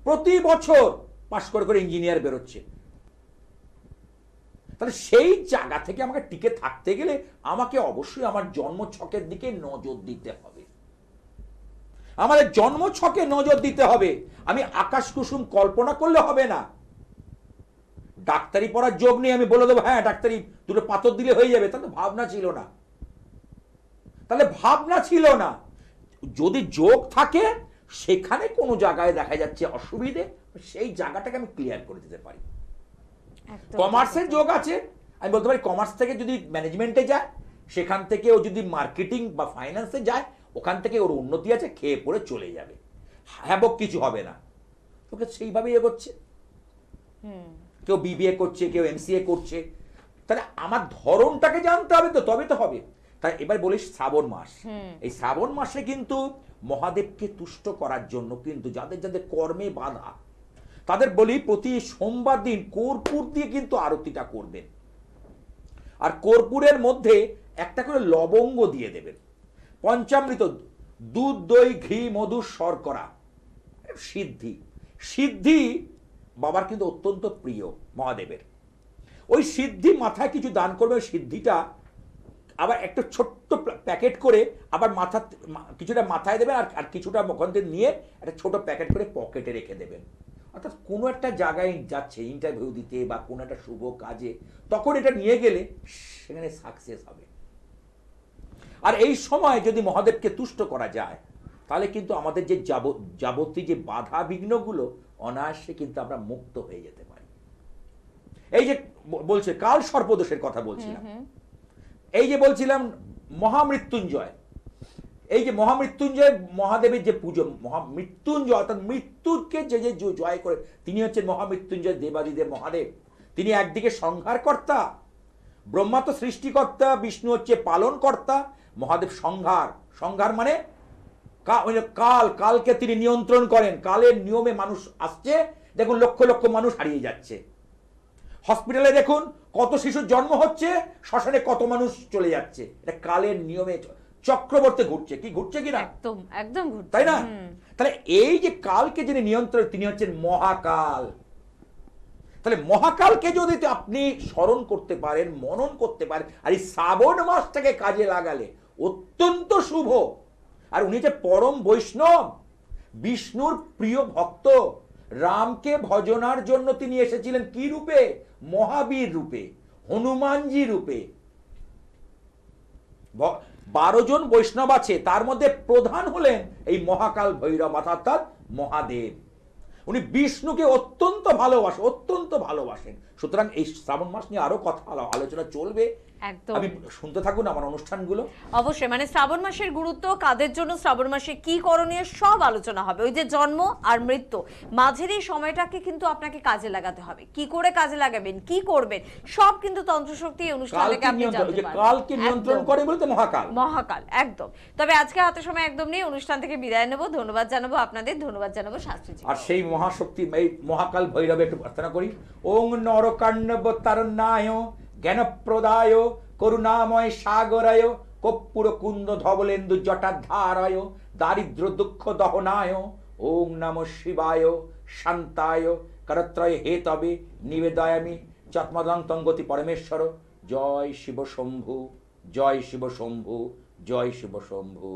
প্রতি বছর পাশ করে করে ইঞ্জিনিয়ার বেরোচ্ছে। তাহলে সেই জায়গা থেকে আমাকে টিকে থাকতে গেলে আমাকে অবশ্যই আমার জন্ম ছকের দিকে নজর দিতে হবে। আমাদের জন্ম ছকে নজর দিতে হবে। আমি আকাশ কুসুম কল্পনা করলে হবে না। ডাক্তারি পড়ার যোগ নেই, আমি বলে দেবো হ্যাঁ ডাক্তারি দুটো পাথর দিলে হয়ে যাবে, তাহলে ভাবনা ছিল না। তাহলে ভাবনা ছিল না। যদি যোগ থাকে, সেখানে কোনো জায়গায় দেখা যাচ্ছে অসুবিধে, সেই জায়গাটাকে আমি ক্লিয়ার করে দিতে পারি। কমার্সের যোগ আছে, আমি বলতে পারি কমার্স থেকে যদি ম্যানেজমেন্টে যায়, সেখান থেকে ও যদি মার্কেটিং বা ফাইন্যান্সে যায়, ওখান থেকে ওর উন্নতি আছে, খেয়ে পড়ে চলে যাবে, হ্যাবক কিছু হবে না। তোকে সেইভাবেই এগোচ্ছে। কেউ বিবিএ করছে, কেউ এমসিএ করছে। তাহলে আমার ধরনটাকে জানতে হবে, তো তবে তো হবে। তাই এবার বলিস শ্রাবণ মাস, এই শ্রাবণ মাসে কিন্তু মহাদেবকে তুষ্ট করার জন্য কিন্তু যাদের যাদের কর্মে বাধা, তাদের বলি প্রতি সোমবার দিন কর্পূর দিয়ে কিন্তু আরতিটা করবেন। আর কর্পূরের মধ্যে একটা করে লবঙ্গ দিয়ে দেবেন। পঞ্চামৃত, দুধ, দই, ঘি, মধু, শর্করা, সিদ্ধি। সিদ্ধি বাবার কিন্তু অত্যন্ত প্রিয় মহাদেবের। ওই সিদ্ধি মাথায় কিছু দান করবে। ওই সিদ্ধিটা আবার একটা ছোট্ট প্যাকেট করে আবার কিছুটা মাথায় দেবেন, আর কিছুটা ওখান থেকে নিয়ে একটা ছোট প্যাকেট করে পকেটে রেখে দেবেন। অর্থাৎ কোনো একটা জায়গায় যাচ্ছে ইন্টারভিউ দিতে বা কোনো একটা শুভ কাজে, তখন এটা নিয়ে গেলে সেখানে সাকসেস হবে। আর এই সময় যদি মহাদেবকে তুষ্ট করা যায়, তাহলে কিন্তু আমাদের যে যাবতীয় যে বাধা বিঘ্নগুলো অনায়াসে কিন্তু আমরা মুক্ত হয়ে যেতে পারি। এই যে বলছে কাল সর্পদোষের কথা বলছিলাম, এই যে বলছিলাম মহামৃত্যুঞ্জয়, এই যে মহামৃত্যুঞ্জয় মহাদেবের যে পুজো, মহামৃত্যুঞ্জয় অর্থাৎ মৃত্যুকে যে যে জয় করে, তিনি হচ্ছেন মহামৃত্যুঞ্জয় দেবাদিদেব মহাদেব। তিনি একদিকে সংহারকর্তা, ব্রহ্মা তো সৃষ্টিকর্তা, বিষ্ণু হচ্ছে পালন কর্তা, মহাদেব সংহার। সংহার মানে কালকে তিনি নিয়ন্ত্রণ করেন। কালের নিয়মে মানুষ আসছে, দেখুন লক্ষ লক্ষ মানুষ হারিয়ে যাচ্ছে। হসপিটালে দেখুন কত শিশুর জন্ম হচ্ছে, শ্মশানে কত মানুষ চলে যাচ্ছে। এটা কালের নিয়মে চক্রবর্তী ঘুরছে, কি ঘুরছে কিনা, একদম একদম ঘুরছে, তাই না? তাহলে এই যে কালকে যিনি নিয়ন্ত্রণ, তিনি হচ্ছেন মহাকাল। তাহলে মহাকালকে যদি আপনি স্মরণ করতে পারেন, মনন করতে পারেন, আর এই শ্রাবণ মাসটাকে কাজে লাগালে অত্যন্ত শুভ। আর উনি যে পরম বৈষ্ণব, বিষ্ণুর প্রিয় ভক্ত, রামকে ভজনার জন্য তিনি এসেছিলেন কি রূপে? মহাবীর রূপে, হনুমানজি রূপে। 12 জন বৈষ্ণব আছে, তার মধ্যে প্রধান হলেন এই মহাকাল ভৈরব অর্থাৎ মহাদেব। উনি বিষ্ণুকে অত্যন্ত ভালোবাসেন, অত্যন্ত ভালোবাসেন। সুতরাং এই শ্রাবণ মাস নিয়ে আরো কথা আলোচনা চলবে, একদম। আমি শুনতে থাকুন আমার অনুষ্ঠানগুলো। অবশ্যই, মানে শ্রাবণ মাসের গুরুত্ব, কাদের জন্য শ্রাবণ মাসে কি করণীয়, সব আলোচনা হবে। ওই যে জন্ম আর মৃত্যু, মাঝের এই সময়টাকে কিন্তু আপনাকে কাজে লাগাতে হবে। কি করে কাজে লাগাবেন, কি করবেন, সব কিন্তু তন্ত্রশক্তি এই অনুষ্ঠান থেকে আপনি জানতে পারবেন। কালকে নিয়ন্ত্রণ করে বলতে মহাকাল, মহাকাল একদম। তবে আজকে হাতে সময় একদম নেই, অনুষ্ঠান থেকে বিদায় নেব। ধন্যবাদ জানাবো আপনাদের, ধন্যবাদ জানাবো শাস্ত্রীজি। আর সেই মহাশক্তি এই মহাকাল ভৈরবে একটু প্রার্থনা করি। ওং নরকাণ্ডবতারণ্যায় জ্ঞানপ্রদায় করুণাময় সাগরায় কর্পূর কুন্দ ধবলেন্দু জটাধারায় দারিদ্র দুঃখ দহনায় ওং নমঃ শিবায় শান্তায় করত্রয় হেতবে নিবেদয়ামি চত্মদং তঙ্গতি পরমেশ্বর। জয় শিব শম্ভু, জয় শিব শম্ভু, জয় শিব শম্ভু।